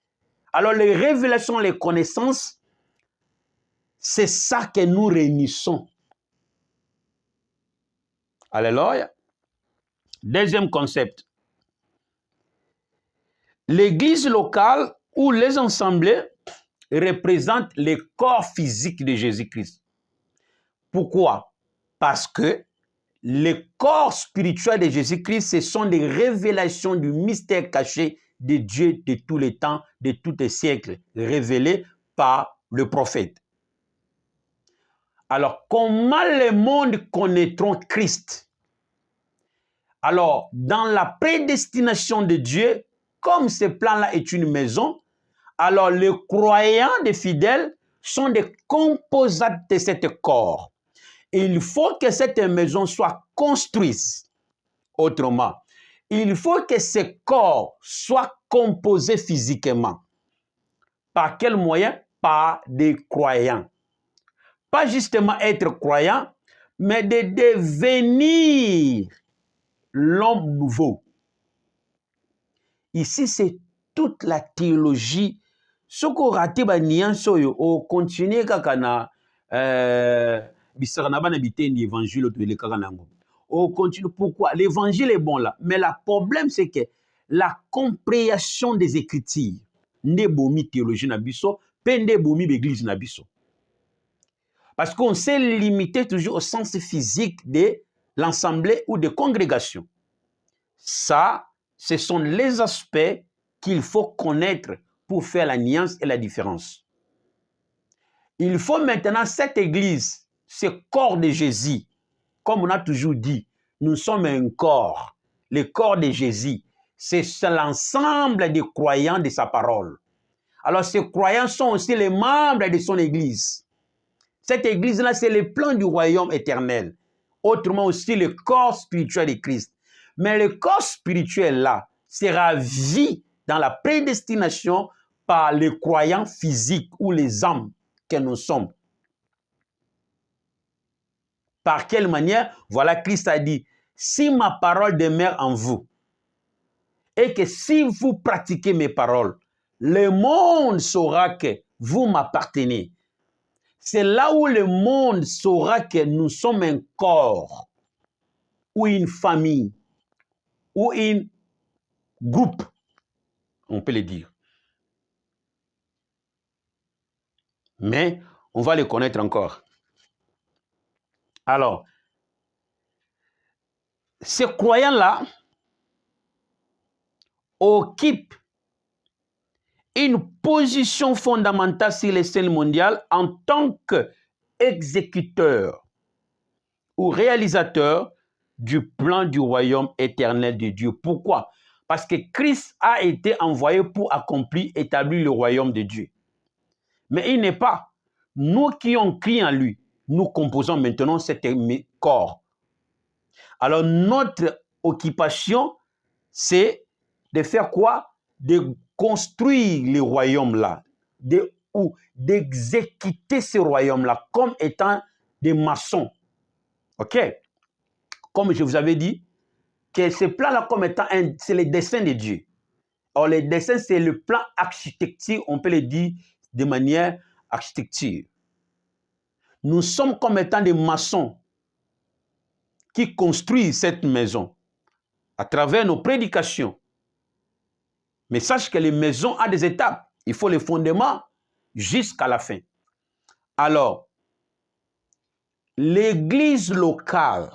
Alors les révélations, les connaissances, c'est ça que nous réunissons. Alléluia. Deuxième concept. L'église locale ou les assemblées représentent le corps physique de Jésus-Christ. Pourquoi? Parce que le corps spirituel de Jésus-Christ, ce sont des révélations du mystère caché de Dieu de tous les temps, de tous les siècles, révélés par le prophète. Alors, comment le monde connaîtront Christ? Alors, dans la prédestination de Dieu, comme ce plan-là est une maison, alors les croyants, des fidèles, sont des composantes de ce corps. Il faut que cette maison soit construite. Autrement, il faut que ce corps soit composé physiquement. Par quel moyen? Par des croyants. Pas justement être croyant, mais de devenir l'homme nouveau. Ici, c'est toute la théologie. Ce qu'on rate, on continue kakana l'évangile. On continue. Pourquoi? L'évangile est bon là. Mais le problème, c'est que la compréhension des Écritures, ne bomi théologie nabiso, pende bomi l'église nabiso. Parce qu'on s'est limité toujours au sens physique de l'assemblée ou de congrégation. Ça, ce sont les aspects qu'il faut connaître pour faire la nuance et la différence. Il faut maintenant cette église, ce corps de Jésus, comme on a toujours dit, nous sommes un corps. Le corps de Jésus, c'est l'ensemble des croyants de sa parole. Alors ces croyants sont aussi les membres de son église. Cette église-là, c'est le plan du royaume éternel. autrement aussi le corps spirituel de Christ. Mais le corps spirituel là sera vu dans la prédestination par les croyants physiques ou les âmes que nous sommes. Par quelle manière? Voilà, Christ a dit, si ma parole demeure en vous, et que si vous pratiquez mes paroles, le monde saura que vous m'appartenez. C'est là où le monde saura que nous sommes un corps, ou une famille, ou un groupe, on peut le dire. Mais on va le connaître encore. Alors, ces croyants-là occupent une position fondamentale sur les scènes mondiales en tant qu'exécuteurs ou réalisateurs du plan du royaume éternel de Dieu. Pourquoi? Parce que Christ a été envoyé pour accomplir, établir le royaume de Dieu. Mais il n'est pas. Nous qui avons cru en lui, nous composons maintenant cet corps. Alors notre occupation, c'est de faire quoi? De construire le royaume-là, ou d'exécuter ce royaume-là comme étant des maçons. OK? Comme je vous avais dit, que ce plan-là comme étant c'est le dessein de Dieu. Or, le dessein, c'est le plan architecture, on peut le dire de manière architecture. Nous sommes comme étant des maçons qui construisent cette maison à travers nos prédications. Mais sache que les maisons ont des étapes. Il faut les fondements jusqu'à la fin. Alors, l'église locale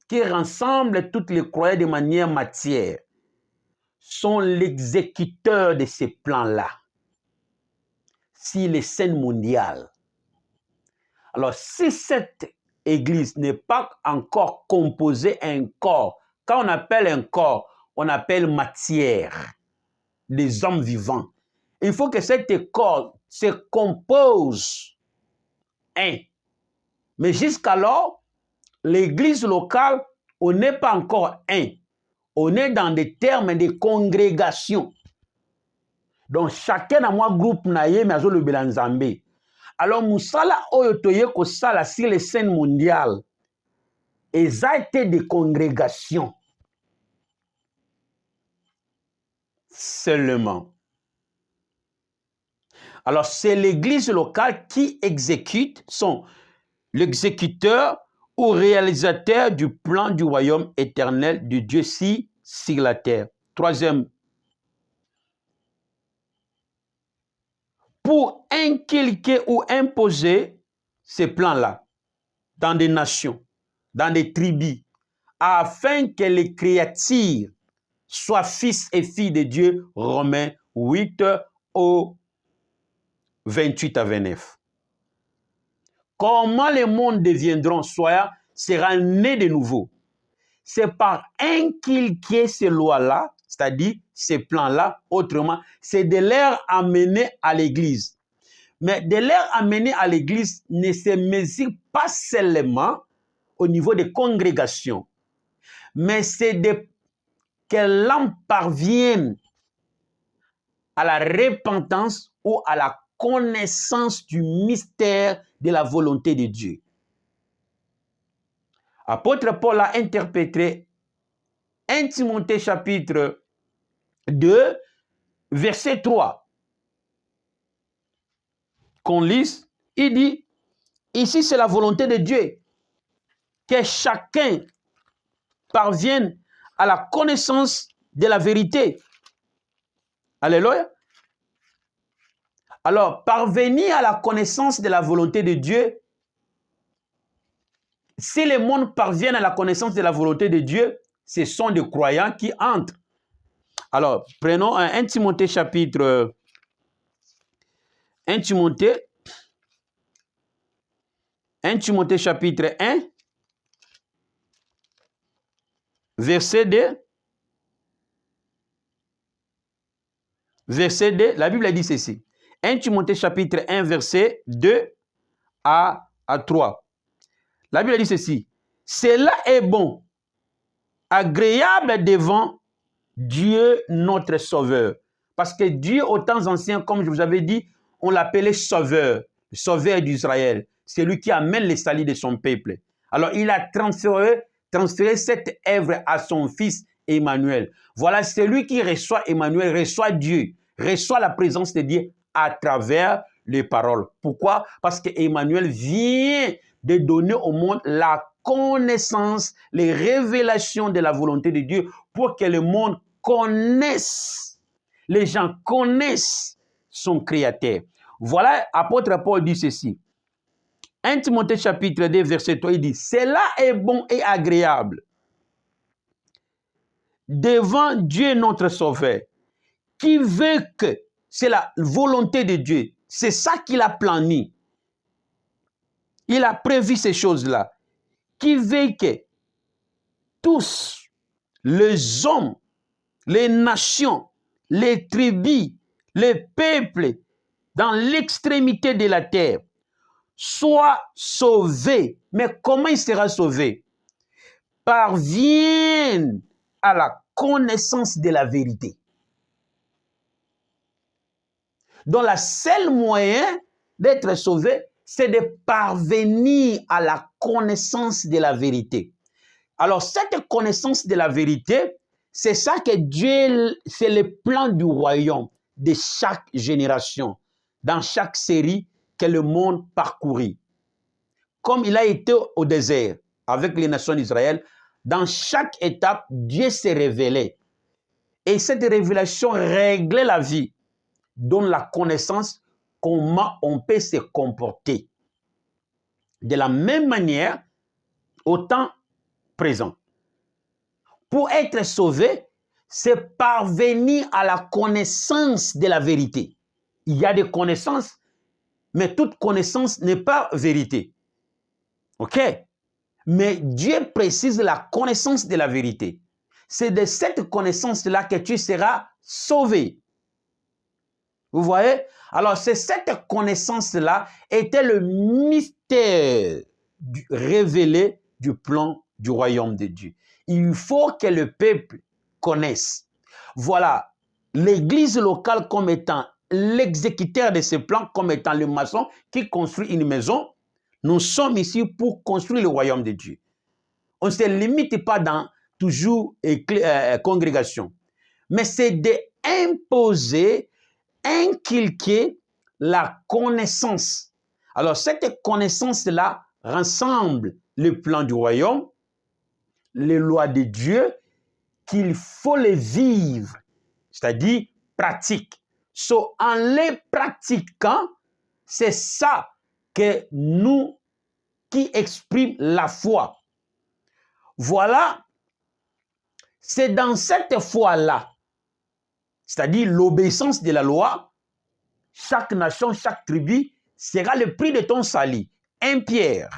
qui rassemble toutes les croyants de manière matière sont l'exécuteur de ces plans-là sur les scènes mondiales. Alors, si cette église n'est pas encore composée un corps, quand on appelle un corps, on appelle matière, des hommes vivants. Il faut que cet corps se compose un. Mais jusqu'alors, l'église locale, on n'est pas encore un. On est dans des termes de congrégation. Donc, chacun a moi groupe naïe, mais le Belanzambe. Alors, Moussala Oyotoye Kosala sur les scènes mondiales, ils ont été des congrégations. Seulement. Alors, c'est l'église locale qui exécute, sont l'exécuteur ou réalisateur du plan du royaume éternel de Dieu sur la terre. Troisième, pour inculquer ou imposer ces plans-là dans des nations, dans des tribus, afin que les créatures soient fils et filles de Dieu, Romains 8 au 28 à 29. Comment les mondes deviendront, sera né de nouveau. C'est par inculquer ces lois-là, c'est-à-dire ces plans-là, autrement, c'est de les amener à l'église. Mais de les amener à l'église ne se mesure pas seulement au niveau des congrégations, mais c'est que l'homme parvienne à la repentance ou à la connaissance du mystère de la volonté de Dieu. Apôtre Paul a interprété 1 Timothée chapitre 2, verset 3. Qu'on lise, il dit, ici c'est la volonté de Dieu, que chacun parvienne à la connaissance de la vérité. Alléluia. Alors, parvenir à la connaissance de la volonté de Dieu, si le monde parvient à la connaissance de la volonté de Dieu, ce sont des croyants qui entrent. Alors, prenons 1 Timothée chapitre 1 Timothée chapitre 1, verset 2. Verset 2, la Bible dit ceci. 1 Timothée chapitre 1, verset 2 à 3. La Bible dit ceci. cela est bon, agréable devant Dieu notre Sauveur. Parce que Dieu, aux temps anciens, comme je vous avais dit, on l'appelait Sauveur, le Sauveur d'Israël. C'est lui qui amène les salut de son peuple. Alors, il a transféré cette œuvre à son fils Emmanuel. Voilà, c'est lui qui reçoit Emmanuel, reçoit Dieu, reçoit la présence de Dieu à travers les paroles. Pourquoi? Parce que Emmanuel vient de donner au monde la connaissance, les révélations de la volonté de Dieu pour que le monde connaisse, les gens connaissent son Créateur. Voilà, apôtre Paul dit ceci. 1 Timothée chapitre 2, verset 3, il dit, cela est bon et agréable devant Dieu notre Sauveur, qui veut que, c'est la volonté de Dieu, c'est ça qu'il a plané. Il a prévu ces choses-là, qui veut que tous les hommes, les nations, les tribus, les peuples, dans l'extrémité de la terre, soient sauvés. Mais comment il sera sauvé? Parviennent à la connaissance de la vérité. Donc, le seul moyen d'être sauvé, c'est de parvenir à la connaissance de la vérité. Alors, cette connaissance de la vérité, c'est ça que Dieu, c'est le plan du royaume de chaque génération, dans chaque série que le monde parcourit. Comme il a été au désert avec les nations d'Israël, dans chaque étape, Dieu s'est révélé. Et cette révélation réglait la vie, donne la connaissance comment on peut se comporter. De la même manière, au temps présent. Pour être sauvé, c'est parvenir à la connaissance de la vérité. Il y a des connaissances, mais toute connaissance n'est pas vérité. OK? Mais Dieu précise la connaissance de la vérité. C'est de cette connaissance-là que tu seras sauvé. Vous voyez? Alors, c'est cette connaissance-là était le mystère révélé du plan du royaume de Dieu. Il faut que le peuple connaisse. Voilà, l'église locale comme étant l'exécuteur de ce plan, comme étant le maçon qui construit une maison. Nous sommes ici pour construire le royaume de Dieu. On ne se limite pas dans toujours congrégation, mais c'est d'imposer, inculquer la connaissance. Alors, cette connaissance-là rassemble le plan du royaume, les lois de Dieu, qu'il faut les vivre, c'est-à-dire pratique. En les pratiquant, c'est ça que nous qui exprime la foi. Voilà, c'est dans cette foi-là, c'est-à-dire l'obéissance de la loi, chaque nation, chaque tribu sera le prix de ton salut. 1 Pierre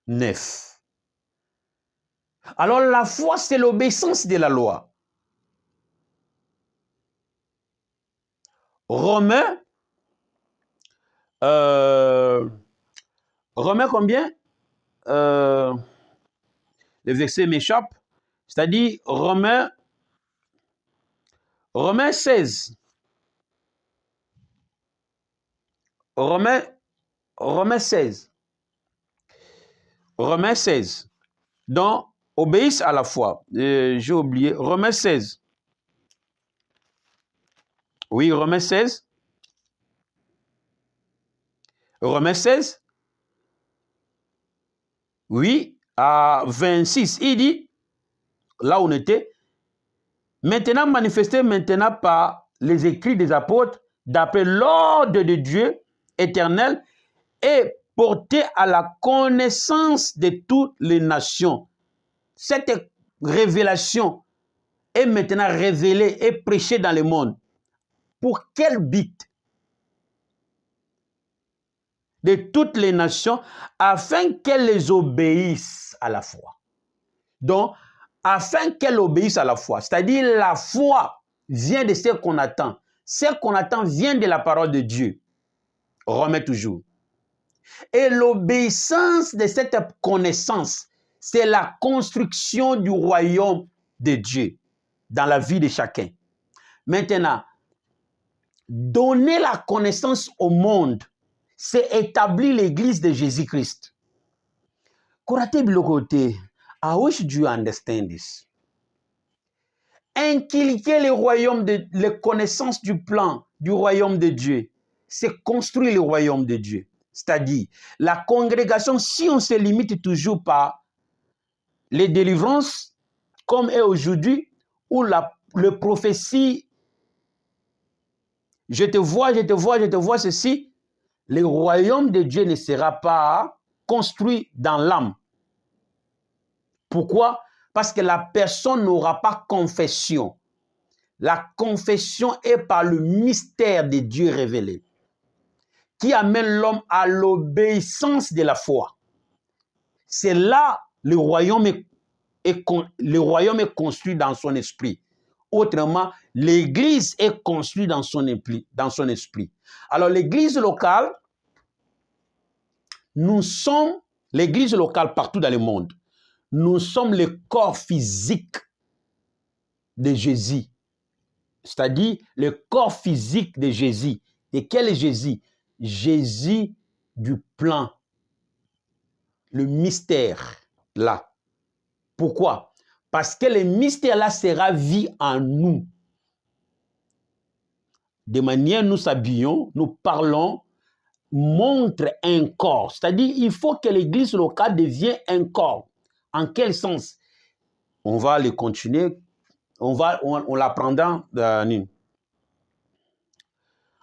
9. Alors la foi, c'est l'obéissance de la loi. Romains, Romains combien? Le verset m'échappe. C'est-à-dire Romains 16. Romains 16. Romains 16. Donc, obéissent à la foi. J'ai oublié. Romains 16. Oui, Romains 16. Romains 16. Oui, à 26. Il dit, là où on était, maintenant manifesté maintenant par les écrits des apôtres, d'après l'ordre de Dieu éternel, et porté à la connaissance de toutes les nations. Cette révélation est maintenant révélée et prêchée dans le monde. Pour quel but? De toutes les nations, afin qu'elles les obéissent à la foi. Donc, afin qu'elles obéissent à la foi. C'est-à-dire, la foi vient de ce qu'on attend. Ce qu'on attend vient de la parole de Dieu. Romains toujours. Et l'obéissance de cette connaissance, c'est la construction du royaume de Dieu dans la vie de chacun. Maintenant, donner la connaissance au monde, c'est établir l'église de Jésus-Christ. I wish you understand this. Inculquer le royaume de les connaissances du plan du royaume de Dieu, c'est construire le royaume de Dieu. C'est-à-dire, la congrégation, si on se limite toujours par les délivrances, comme est aujourd'hui, où le prophétie, je te vois, je te vois, je te vois, ceci, le royaume de Dieu ne sera pas construit dans l'âme. Pourquoi? Parce que la personne n'aura pas confession. La confession est par le mystère de Dieu révélé, qui amène l'homme à l'obéissance de la foi. C'est là le royaume est construit dans son esprit. Autrement, l'église est construite dans son esprit. Alors l'église locale, nous sommes l'église locale partout dans le monde. Nous sommes le corps physique de Jésus. C'est-à-dire le corps physique de Jésus. Et quel est Jésus? Jésus du plan. Le mystère là. Pourquoi? Parce que le mystère là sera vie en nous. De manière nous s'habillons, nous parlons, montre un corps. C'est-à-dire il faut que l'église locale devienne un corps. En quel sens? On va le continuer. On l'apprendra.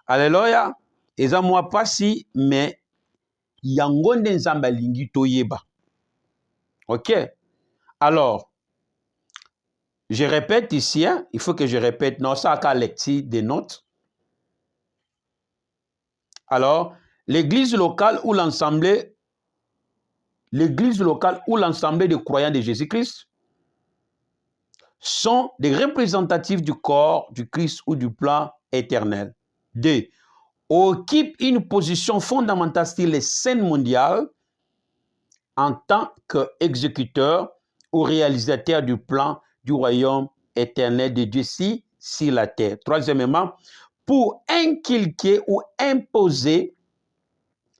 Alléluia. Eza moi pasi mais yangonde nzamba lingi toyeba. OK? Alors, je répète ici, hein, il faut que je répète, non, ça a lecture des notes. Alors, l'église locale ou l'ensemble des croyants de Jésus-Christ sont des représentatifs du corps du Christ ou du plan éternel. 2. Occupent une position fondamentale sur les scènes mondiales en tant qu'exécuteurs ou réalisateurs du plan du royaume éternel de Dieu ici sur la terre. Troisièmement, pour inculquer ou imposer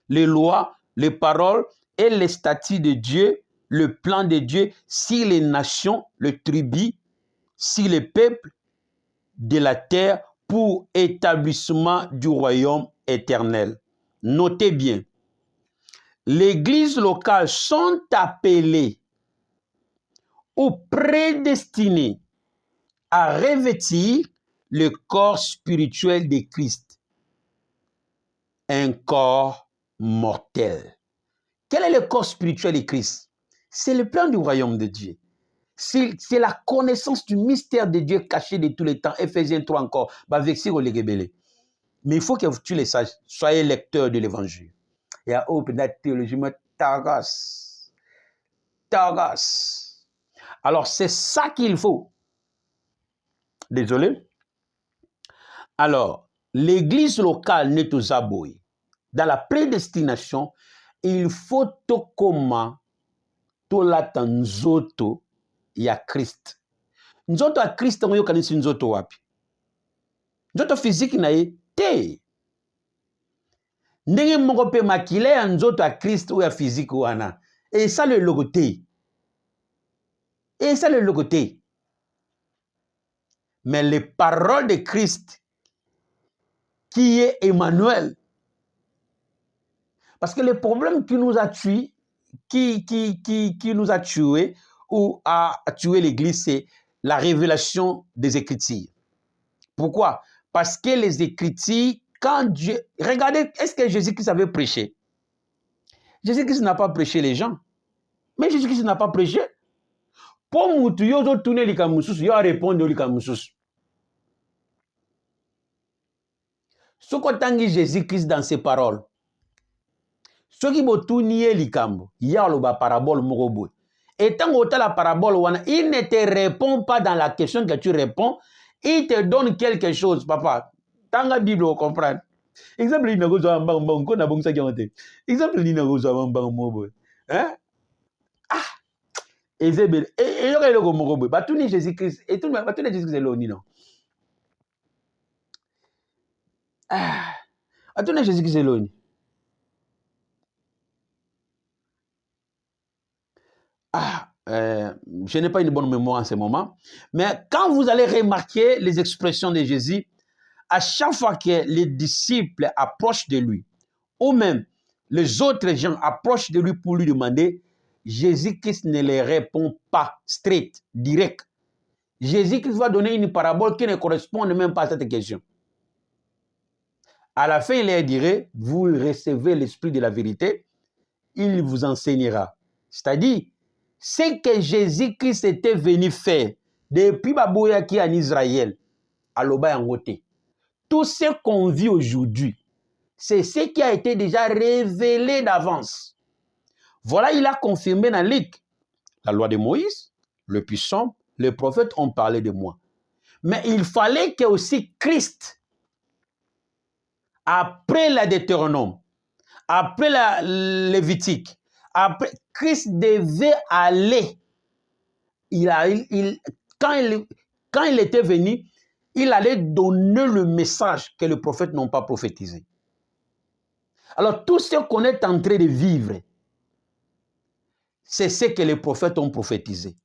les lois, les paroles et les statuts de Dieu, le plan de Dieu sur les nations, le tribut, sur les peuples de la terre pour établissement du royaume éternel. Notez bien, l'église locale sont appelées ou prédestinées à revêtir le corps spirituel de Christ, un corps mortel. Quel est le corps spirituel de Christ? C'est le plan du royaume de Dieu. C'est la connaissance du mystère de Dieu caché de tous les temps. Éphésiens 3 encore. Mais il faut que tu le saches. Soyez lecteur de l'évangile. Il y a une théologie, tagas. Alors, c'est ça qu'il faut. Désolé. Alors, l'église locale n'est aux abois. Dans la prédestination, il faut tokoma tolata nzoto ya Christ. Nzoto ya Christ ngoyo kanisi nzoto wapi? Nzoto physique na ye te. Ndenge moko pe makile ya nzoto ya Christ ou ya physique wana. Et ça le logoté. Et ça le logoté. Mais les paroles de Christ qui est Emmanuel. Parce que le problème qui nous a tués, qui nous a tués ou a tué l'Église, c'est la révélation des Écritures. Pourquoi? Parce que les Écritures, quand Dieu... Regardez, est-ce que Jésus-Christ avait prêché? Jésus-Christ n'a pas prêché les gens. Mais Jésus-Christ n'a pas prêché. Pour moutou, yo zo tourner les kamoussous, yo répondre les kamoussous. Ce qu'on tangi Jésus-Christ dans ses paroles. Ce qui m'a tout nié likambo, il y a le parabole morobo. Et tant que la parabole, il ne te répond pas dans la question que tu réponds, il te donne quelque chose, papa. Tant que la Bible, vous comprenez. Exemple, il n'a pas de exemple, il n'a pas hein? Ah! Ezebel. Et il y a le gomogobe. Batuni Jésus-Christ. Et tout le monde, Batuni Jésus-Christ, c'est non. Ah! Batuni Jésus-Christ, c'est l'oni. Ah! Je n'ai pas une bonne mémoire en ce moment. Mais quand vous allez remarquer les expressions de Jésus, à chaque fois que les disciples approchent de lui, ou même les autres gens approchent de lui pour lui demander, Jésus-Christ ne les répond pas straight, direct. Jésus-Christ va donner une parabole qui ne correspond même pas à cette question. À la fin, il leur dirait, vous recevez l'esprit de la vérité, il vous enseignera. C'est-à-dire, ce que Jésus-Christ était venu faire depuis Baboya qui est en Israël, à Loba Yangote. Tout ce qu'on vit aujourd'hui, c'est ce qui a été déjà révélé d'avance. Voilà, il a confirmé dans Luc. La loi de Moïse, le puissant, les prophètes ont parlé de moi. Mais il fallait que aussi Christ, après la Deutéronome, après la Lévitique, après, Christ devait aller. Quand il était venu, il allait donner le message que les prophètes n'ont pas prophétisé. Alors, tout ce qu'on est en train de vivre, c'est ce que les prophètes ont prophétisé.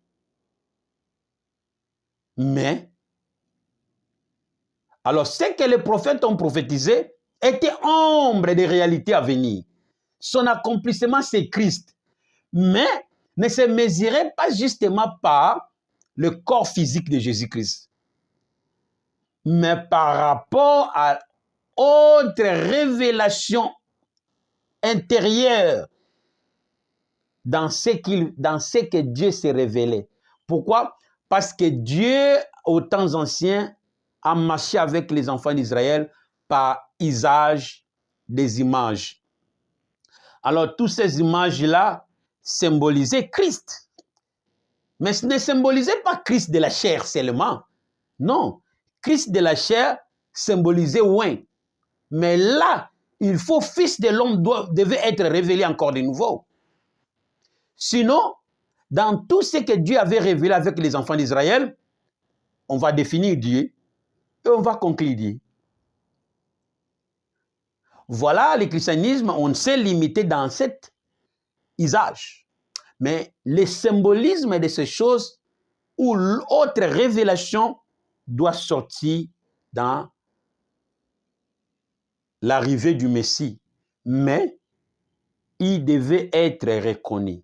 Mais, alors, ce que les prophètes ont prophétisé était ombre des réalités à venir. Son accomplissement, c'est Christ. Mais ne se mesurait pas justement par le corps physique de Jésus-Christ, mais par rapport à autre révélation intérieure dans ce que Dieu s'est révélé. Pourquoi? Parce que Dieu, aux temps anciens, a marché avec les enfants d'Israël par usage des images. Alors, toutes ces images-là symbolisaient Christ. Mais ce ne symbolisait pas Christ de la chair seulement. Non. Christ de la chair symbolisait Ouin. Mais là, il faut Fils de l'homme devait être révélé encore de nouveau. Sinon, dans tout ce que Dieu avait révélé avec les enfants d'Israël, on va définir Dieu et on va conclure Dieu. Voilà, le christianisme, on s'est limité dans cet usage. Mais le symbolisme de ces choses ou l'autre révélation doit sortir dans l'arrivée du Messie. Mais il devait être reconnu.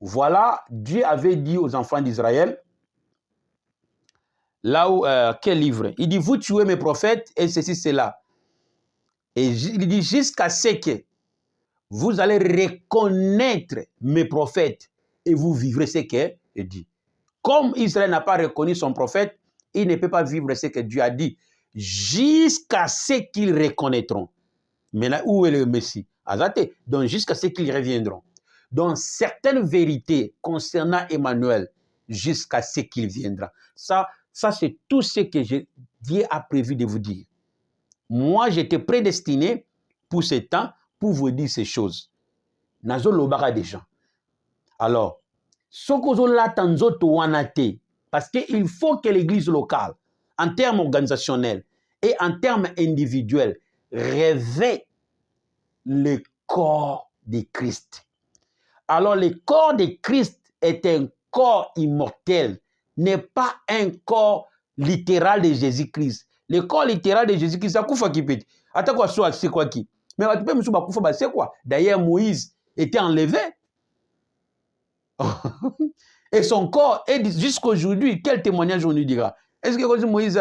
Voilà, Dieu avait dit aux enfants d'Israël, là où, quel livre? Il dit, vous tuez mes prophètes et ceci, cela. Et il dit, jusqu'à ce que vous allez reconnaître mes prophètes et vous vivrez ce que Dieu dit. Comme Israël n'a pas reconnu son prophète, il ne peut pas vivre ce que Dieu a dit, jusqu'à ce qu'ils reconnaîtront. Maintenant, où est le Messie? Azate. Donc, jusqu'à ce qu'ils reviendront. Donc, certaines vérités concernant Emmanuel, jusqu'à ce qu'il viendra. Ça c'est tout ce que Dieu a prévu de vous dire. Moi, j'étais prédestiné pour ce temps, pour vous dire ces choses. Nazo lobara des gens. Alors, ce que vous avez parce qu'il faut que l'église locale, en termes organisationnels et en termes individuels, révèle le corps de Christ. Alors, le corps de Christ est un corps immortel, n'est pas un corps littéral de Jésus-Christ. Le corps littéral de Jésus-Christ, c'est quoi qui peut? Attends quoi, c'est quoi qui? Mais c'est quoi? D'ailleurs, Moïse était enlevé. Et son corps est jusqu'à aujourd'hui. Quel témoignage on lui dira? Est-ce que Moïse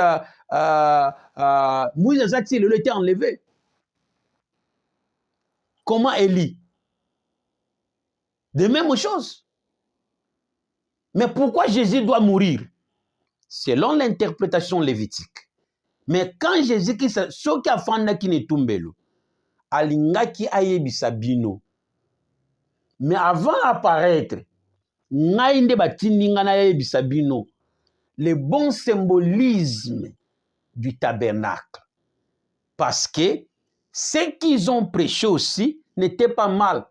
Moïse a-t-il été enlevé? Comment Élie? De même chose. Mais pourquoi Jésus doit mourir? Selon l'interprétation lévitique. Mais quand Jésus qui ce qui a fait qui ne tumbelo, alingaki ayebisa bino. Mais avant d'apparaître, le bon symbolisme du tabernacle. Parce que Ce qu'ils ont prêché aussi n'était pas mal,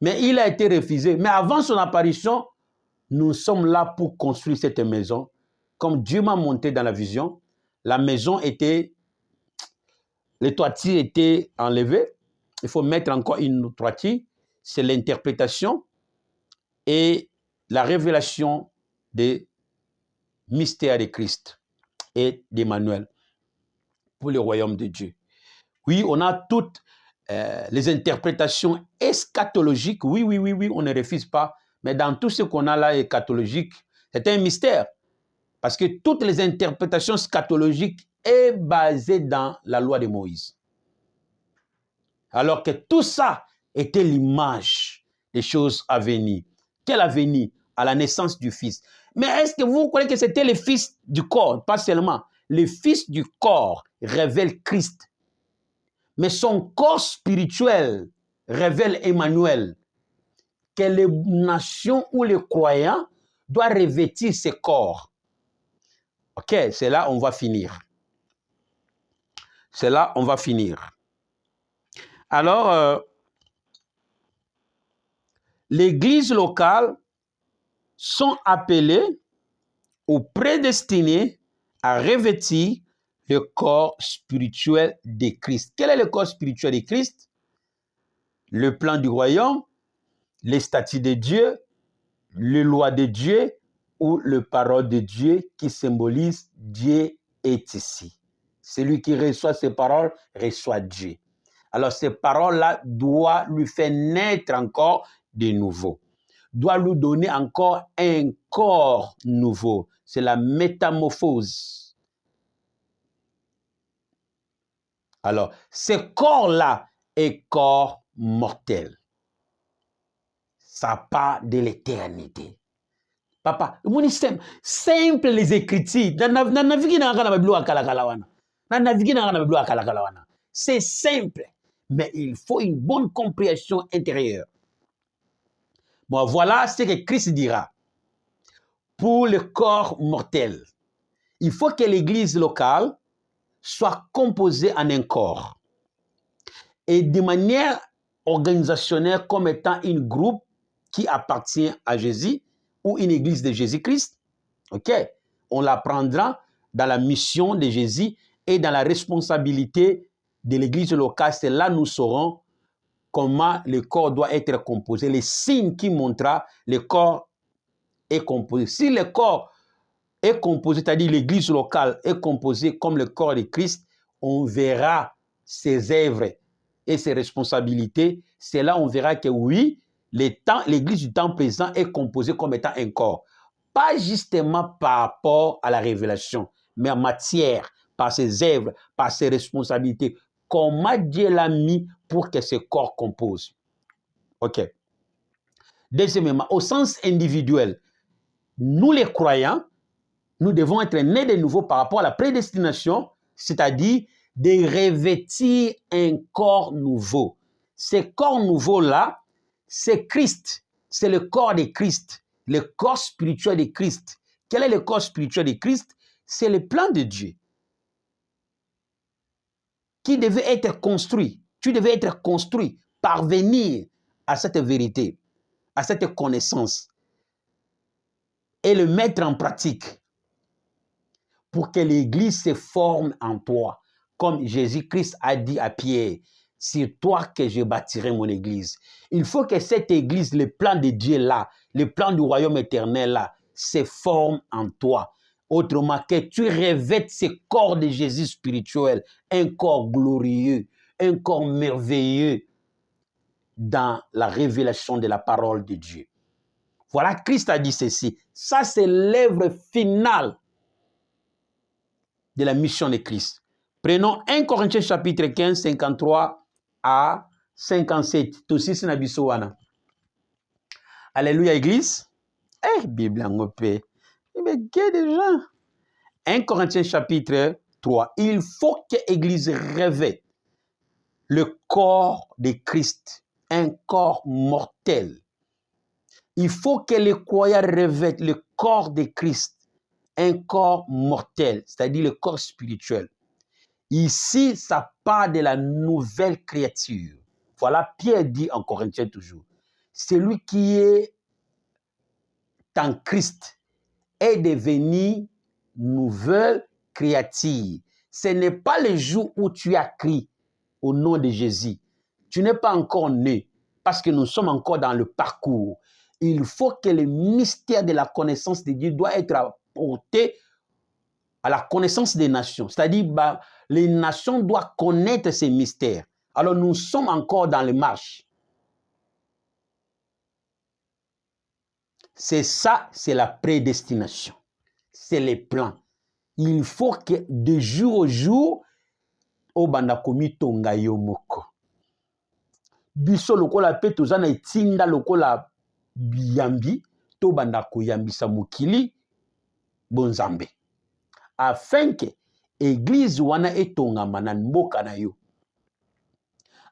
mais il a été refusé. Mais avant son apparition, nous sommes là pour construire cette maison. Comme Dieu m'a monté dans la vision, la maison était, les toitures étaient enlevées. Il faut mettre encore une toiture. C'est l'interprétation et la révélation des mystères de Christ et d'Emmanuel pour le royaume de Dieu. Oui, on a toutes les interprétations eschatologiques. Oui, on ne refuse pas. Mais dans tout ce qu'on a là, eschatologique, c'est un mystère. Parce que toutes les interprétations eschatologiques sont basées dans la loi de Moïse. Alors que tout ça était l'image des choses à venir. Quel avenir? À la naissance du Fils. Mais est-ce que vous croyez que c'était le Fils du corps? Pas seulement. Le Fils du corps révèle Christ. Mais son corps spirituel révèle Emmanuel. Que les nations ou les croyants doivent revêtir ce corps. Ok, c'est là on va finir. C'est là on va finir. Alors, l'église locale sont appelées ou prédestinées à revêtir le corps spirituel de Christ. Quel est le corps spirituel de Christ? Le plan du royaume, les statuts de Dieu, les lois de Dieu ou le parole de Dieu qui symbolise Dieu est ici. Celui qui reçoit ces paroles reçoit Dieu. Alors ces paroles-là doivent lui faire naître encore de nouveau, doit lui donner encore un corps nouveau. C'est la métamorphose. Alors, ce corps-là est corps mortel. Ça part de l'éternité. Papa, simple les écritures. C'est simple, mais il faut une bonne compréhension intérieure. Bon, voilà ce que Christ dira. Pour le corps mortel, il faut que l'église locale soit composée en un corps. Et de manière organisationnelle comme étant un groupe qui appartient à Jésus ou une église de Jésus-Christ. Ok, on l'apprendra dans la mission de Jésus et dans la responsabilité de l'église locale. C'est là que nous saurons comment le corps doit être composé, les signes qui montrera le corps est composé. Si le corps est composé, c'est-à-dire l'église locale est composée comme le corps de Christ, on verra ses œuvres et ses responsabilités. C'est là on verra que oui, l'église du temps présent est composée comme étant un corps. Pas justement par rapport à la révélation, mais en matière, par ses œuvres, par ses responsabilités. Comment Dieu l'a mis pour que ce corps compose. Ok. Deuxièmement, au sens individuel, nous les croyants, nous devons être nés de nouveau par rapport à la prédestination, c'est-à-dire de revêtir un corps nouveau. Ce corps nouveau-là, c'est Christ, c'est le corps de Christ, le corps spirituel de Christ. Quel est le corps spirituel de Christ? C'est le plan de Dieu qui devait être construit. Tu devais être construit, parvenir à cette vérité, à cette connaissance et le mettre en pratique pour que l'Église se forme en toi. Comme Jésus-Christ a dit à Pierre, c'est toi que je bâtirai mon Église. Il faut que cette Église, le plan de Dieu là, le plan du royaume éternel là, se forme en toi. Autrement, que tu revêtes ce corps de Jésus spirituel, un corps glorieux, un corps merveilleux dans la révélation de la parole de Dieu. Voilà, Christ a dit ceci. Ça, c'est l'œuvre finale de la mission de Christ. Prenons 1 Corinthiens chapitre 15, 53 à 57. Tosi sinabisowana. Alléluia, Église. Bible en paix. Mais qu'est déjà? 1 Corinthiens chapitre 3. Il faut que l'Église revête le corps de Christ, un corps mortel. Il faut que les croyants revêtent le corps de Christ, un corps mortel, c'est-à-dire le corps spirituel. Ici, ça parle de la nouvelle créature. Voilà, Pierre dit en Corinthiens toujours, celui qui est en Christ est devenu nouvelle créature. Ce n'est pas le jour où tu as crié au nom de Jésus. Tu n'es pas encore né parce que nous sommes encore dans le parcours. Il faut que le mystère de la connaissance de Dieu doit être apporté à la connaissance des nations. C'est-à-dire, les nations doivent connaître ces mystères. Alors nous sommes encore dans les marches. C'est ça, c'est la prédestination. C'est les plans. Il faut que de jour au jour, obanda komi tonga yo moko. Biso lokola pe tozana etinda lokola biyambi, to banda koyambisa mokili bonzambe. Afin que église wana etongama na mboka na yo.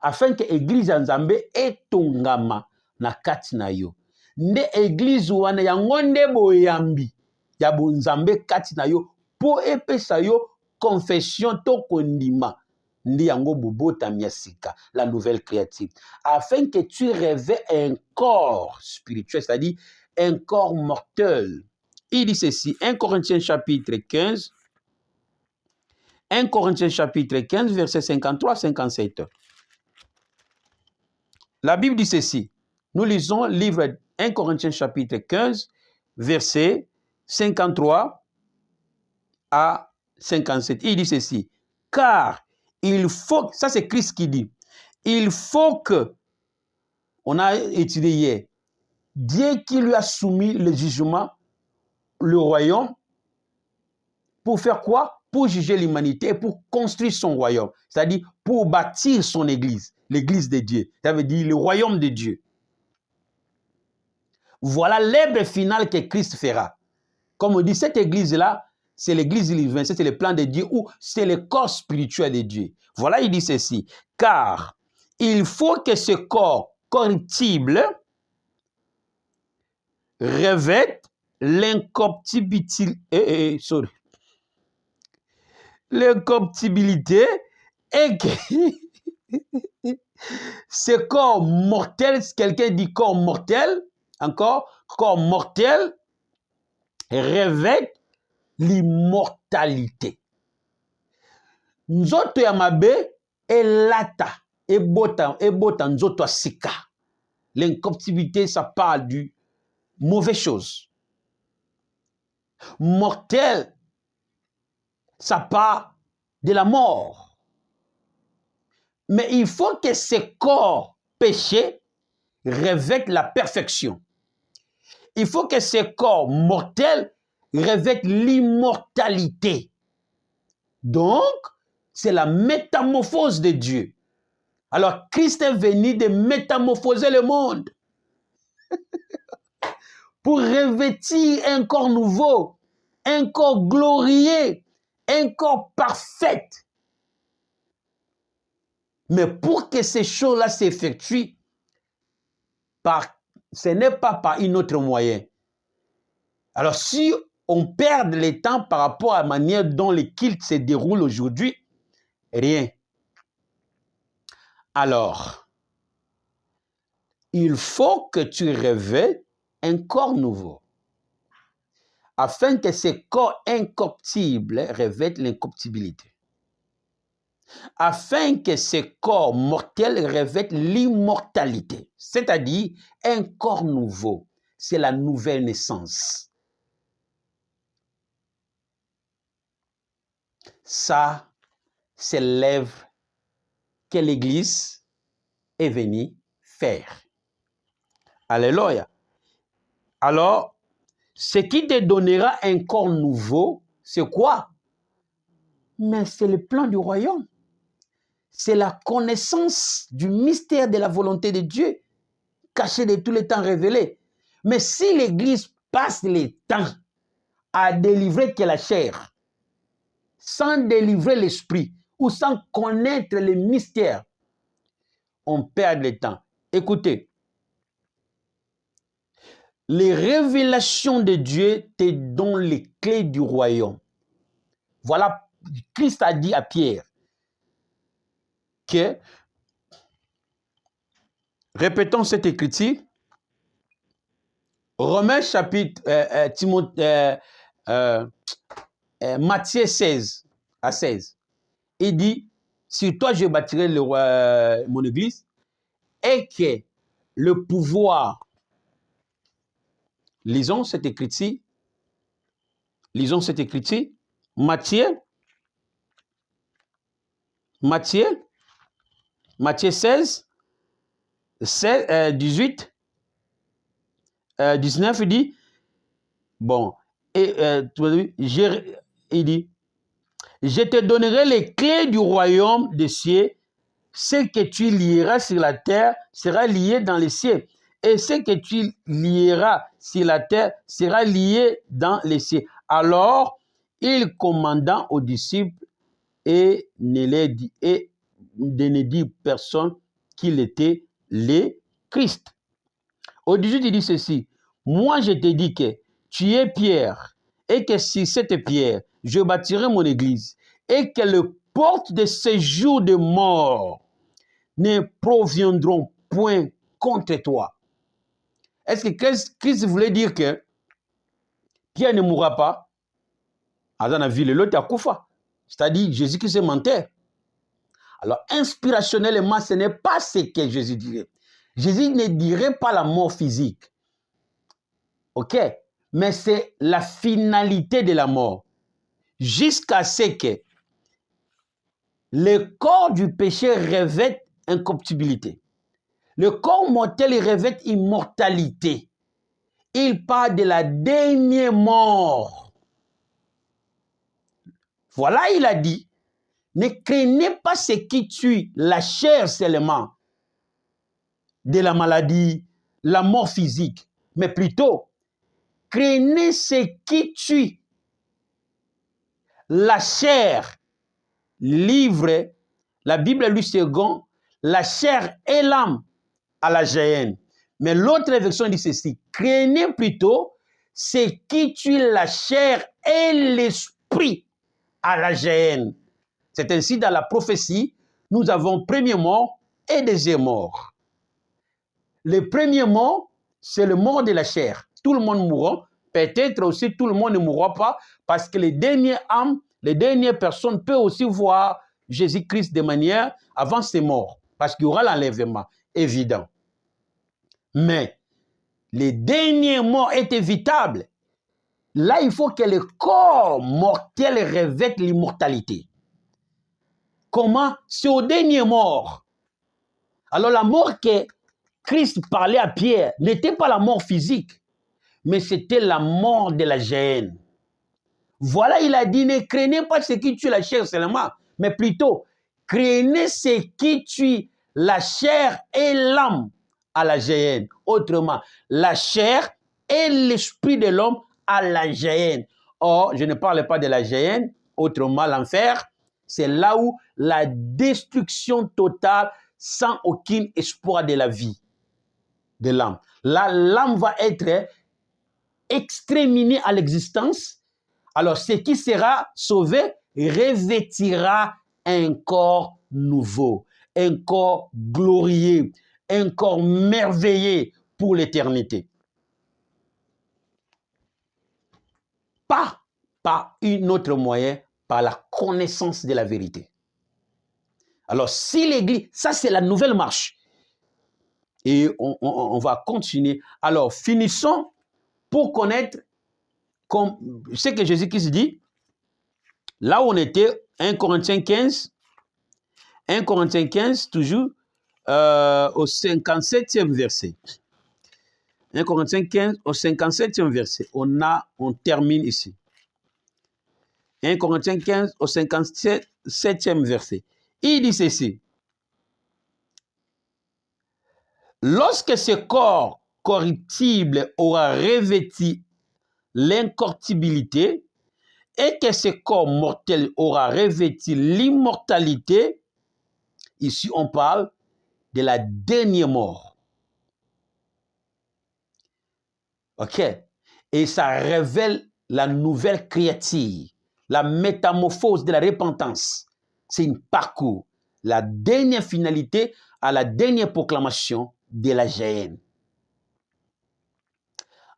Afin que église ya Nzambe etongama na kati na yo. Nde église wana yango nde boyambi ya bonzambe kati na yo po epesa yo confession to kondima ndi yango bobota miasika la nouvelle créature afin que tu revêts un corps spirituel, c'est-à-dire un corps mortel. Il dit ceci, 1 Corinthiens chapitre 15 verset 53-57. La Bible dit ceci. Nous lisons le livre 1 Corinthiens chapitre 15, verset 53 à 57. Il dit ceci. Car il faut, ça c'est Christ qui dit, il faut que, on a étudié hier, Dieu qui lui a soumis le jugement, le royaume, pour faire quoi? Pour juger l'humanité et pour construire son royaume. C'est-à-dire pour bâtir son église, l'église de Dieu. Ça veut dire le royaume de Dieu. Voilà l'œuvre finale que Christ fera. Comme on dit, cette église-là, c'est l'église divine, c'est le plan de Dieu ou c'est le corps spirituel de Dieu. Voilà, il dit ceci. Car il faut que ce corps corruptible revête l'incorruptibilité et que ce corps mortel, quelqu'un dit corps mortel, encore, corps mortel, revête l'immortalité. Nzoto ya mabe elata ebota nzoto asika. L'incorruptibilité, ça parle du mauvais chose. Mortel, ça parle de la mort. Mais il faut que ce corps péché revête la perfection. Il faut que ce corps mortel revête l'immortalité. Donc, c'est la métamorphose de Dieu. Alors, Christ est venu de métamorphoser le monde pour revêtir un corps nouveau, un corps glorieux, un corps parfait. Mais pour que ces choses-là s'effectuent, ce n'est pas par un autre moyen. Alors, si on perd le temps par rapport à la manière dont les cultes se déroulent aujourd'hui, rien. Alors, il faut que tu revêtes un corps nouveau, afin que ce corps incorruptible revête l'incorruptibilité, afin que ce corps mortel revête l'immortalité, c'est-à-dire un corps nouveau. C'est la nouvelle naissance. Ça, c'est l'œuvre que l'Église est venue faire. Alléluia. Alors, ce qui te donnera un corps nouveau, c'est quoi? Mais c'est le plan du royaume. C'est la connaissance du mystère de la volonté de Dieu, caché de tous les temps révélé. Mais si l'Église passe le temps à délivrer que la chair, sans délivrer l'esprit, ou sans connaître les mystères, on perd le temps. Écoutez, les révélations de Dieu te donnent les clés du royaume. Voilà, Christ a dit à Pierre, que, répétons cette écriture, Romains chapitre, Matthieu 16 à 16, il dit, sur toi je bâtirai mon église, et que le pouvoir, lisons cette écriture, Matthieu 16, 18, 19, il dit, bon, et il dit, je te donnerai les clés du royaume des cieux, ce que tu lieras sur la terre sera lié dans les cieux, et ce que tu lieras sur la terre sera lié dans les cieux. Alors, il commanda aux disciples et ne dit personne qu'il était le Christ. Au 18, il dit ceci, moi je te dis que tu es Pierre, et que sur cette pierre, je bâtirai mon église, et que les portes de séjour de mort ne proviendront point contre toi. Est-ce que Christ voulait dire que Pierre ne mourra pas? Dans ville, l'autre a Koufa. C'est-à-dire, Jésus-Christ est menteur. Alors, inspirationnellement, ce n'est pas ce que Jésus dirait. Jésus ne dirait pas la mort physique. OK? Mais c'est la finalité de la mort. Jusqu'à ce que le corps du péché revête incorruptibilité. Le corps mortel revête immortalité. Il parle de la dernière mort. Voilà, il a dit, ne craignez pas ce qui tue la chair seulement, de la maladie, la mort physique, mais plutôt, craignez ce qui tue la chair, livre, la Bible lui second, la chair et l'âme à la géhenne. Mais l'autre version dit ceci, craignez plutôt ce qui tue la chair et l'esprit à la géhenne. C'est ainsi dans la prophétie, nous avons premier mort et deuxième mort. Le premier mort, c'est le mort de la chair. Tout le monde mourra. Peut-être aussi tout le monde ne mourra pas parce que les dernières âmes, les dernières personnes peuvent aussi voir Jésus-Christ de manière avant ses morts. Parce qu'il y aura l'enlèvement, évident. Mais les derniers morts est évitable. Là, il faut que le corps mortel revête l'immortalité. Comment? C'est au dernier mort. Alors la mort que Christ parlait à Pierre n'était pas la mort physique, mais c'était la mort de la géhenne. Voilà, il a dit, ne craignez pas ce qui tue la chair seulement, mais plutôt, craignez ce qui tue la chair et l'âme à la géhenne. Autrement, la chair et l'esprit de l'homme à la géhenne. Or, je ne parle pas de la géhenne, autrement l'enfer, c'est là où la destruction totale sans aucun espoir de la vie de l'âme. Là, l'âme va être exterminée à l'existence. Alors, ce qui sera sauvé revêtira un corps nouveau, un corps glorieux, un corps merveilleux pour l'éternité. Pas par un autre moyen, par la connaissance de la vérité. Alors, si l'Église, ça c'est la nouvelle marche. Et on va continuer. Alors, finissons pour connaître comme ce que Jésus-Christ dit. Là où on était, 1 Corinthiens 15, toujours au 57e verset. 1 Corinthiens 15, au 57e verset. On termine ici. 1 Corinthiens 15, au 57e verset. Il dit ceci. Lorsque ce corps corruptible aura revêtu l'incorruptibilité et que ce corps mortel aura revêtu l'immortalité, ici on parle de la dernière mort. OK? Et ça révèle la nouvelle créature, la métamorphose de la repentance. C'est un parcours. la dernière finalité, à la dernière proclamation de la géhenne.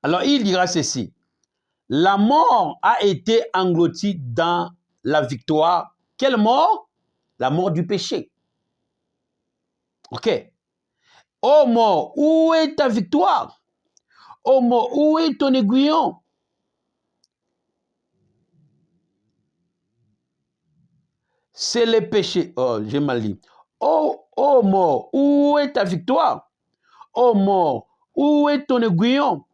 Alors il dira ceci, la mort a été engloutie dans la victoire. Quelle mort? La mort du péché. Ok. Ô mort, où est ta victoire? Ô mort, où est ton aiguillon? C'est le péché. Oh, j'ai mal dit. Ô mort, où est ta victoire? Ô mort, où est ton aiguillon?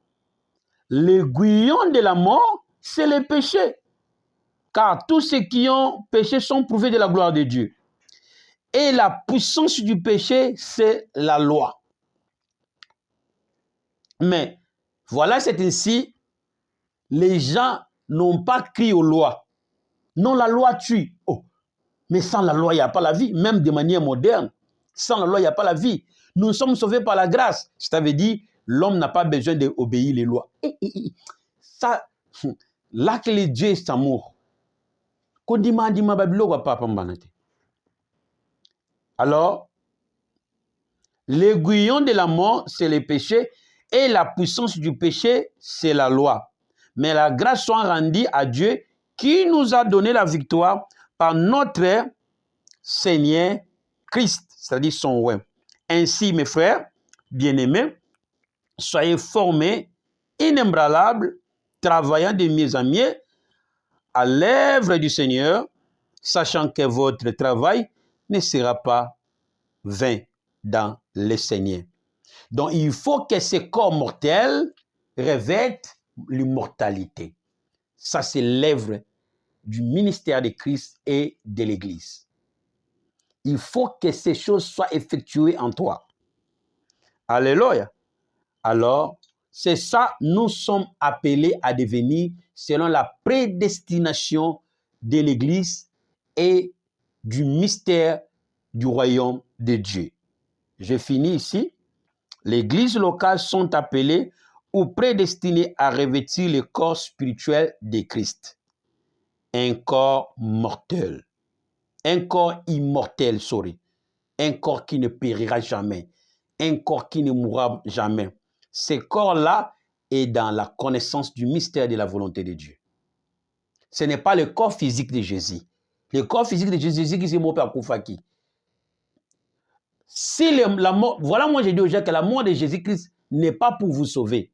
L'aiguillon de la mort, c'est le péché. Car tous ceux qui ont péché sont privés de la gloire de Dieu. Et la puissance du péché, c'est la loi. Mais voilà, c'est ainsi, les gens n'ont pas crié aux lois. Non, la loi tue. Oh, mais sans la loi, il n'y a pas la vie, même de manière moderne. Sans la loi, il n'y a pas la vie. Nous sommes sauvés par la grâce. Ça veut dire, l'homme n'a pas besoin d'obéir les lois. Ça, là que les dieux est amour. Alors, l'aiguillon de la mort, c'est le péché, et la puissance du péché, c'est la loi. Mais la grâce soit rendue à Dieu qui nous a donné la victoire par notre Seigneur Christ, c'est-à-dire son roi. Ainsi, mes frères, bien-aimés, soyez formés, inébranlables, travaillant de mieux en mieux à l'œuvre du Seigneur, sachant que votre travail ne sera pas vain dans le Seigneur. Donc, il faut que ce corps mortel revête l'immortalité. Ça, c'est l'œuvre du ministère de Christ et de l'Église. Il faut que ces choses soient effectuées en toi. Alléluia. Alors, c'est ça, nous sommes appelés à devenir selon la prédestination de l'Église et du mystère du royaume de Dieu. Je finis ici. Les églises locales sont appelées ou prédestinées à revêtir le corps spirituel de Christ. Un corps mortel. Un corps immortel, un corps qui ne périra jamais. Un corps qui ne mourra jamais. Ce corps-là est dans la connaissance du mystère de la volonté de Dieu. Ce n'est pas le corps physique de Jésus. Le corps physique de Jésus qui s'est mort par Koufaki. Si la mort, voilà, moi j'ai dit aux gens que la mort de Jésus-Christ n'est pas pour vous sauver.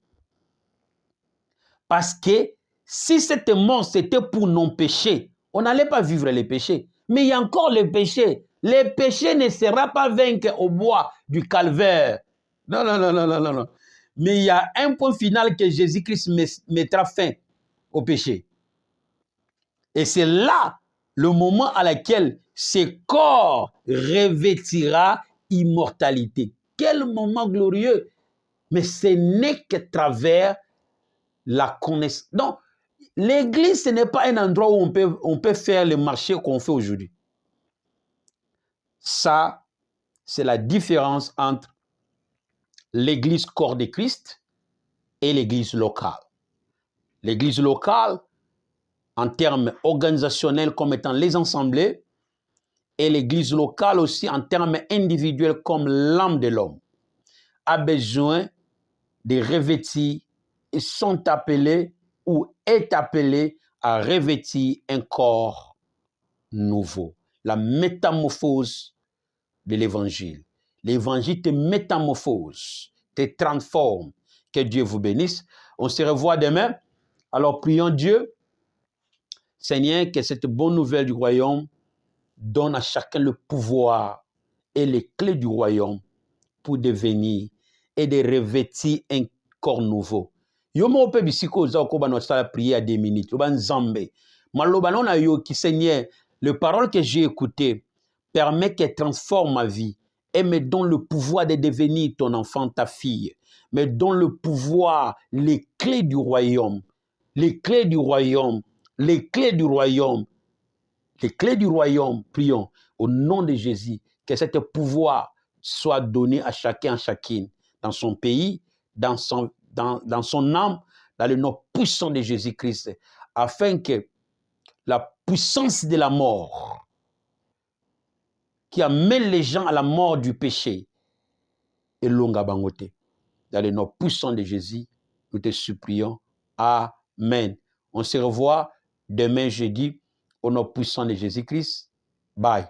Parce que si cette mort c'était pour nos péchés, on n'allait pas vivre les péchés. Mais il y a encore les péchés. Les péchés ne seront pas vaincus au bois du calvaire. Non, non, non, non, non, non. Mais il y a un point final que Jésus-Christ mettra fin au péché. Et c'est là le moment à laquelle ce corps revêtira immortalité. Quel moment glorieux! Mais ce n'est qu'à travers la connaissance. Donc, l'église, ce n'est pas un endroit où on peut faire le marché qu'on fait aujourd'hui. Ça, c'est la différence entre l'église corps de Christ et l'église locale. L'église locale, en termes organisationnels comme étant les assemblées, et l'église locale aussi en termes individuels comme l'âme de l'homme, a besoin de revêtir et sont appelés ou est appelé à revêtir un corps nouveau. La métamorphose de l'évangile. L'évangile te métamorphose, te transforme. Que Dieu vous bénisse. On se revoit demain. Alors prions Dieu, Seigneur, que cette bonne nouvelle du royaume donne à chacun le pouvoir et les clés du royaume pour devenir et de revêtir un corps nouveau. Yo mo pe bisiko za ko ba no sala prier à 2 minutes. Ba nzambe. Maloba non na yo qui Seigneur, les paroles que j'ai écoutées permet qu'elles transforment ma vie et me donne le pouvoir de devenir ton enfant, ta fille. Me donne le pouvoir, les clés du royaume. Les clés du royaume. Les clés du royaume. Les clés du royaume, prions au nom de Jésus, que ce pouvoir soit donné à chacun, à chacune, dans son pays, dans son âme, dans le nom puissant de Jésus-Christ, afin que la puissance de la mort qui amène les gens à la mort du péché. Et longa bangote. Dans le nom puissant de Jésus, nous te supplions. Amen. On se revoit demain jeudi au nom puissant de Jésus-Christ. Bye.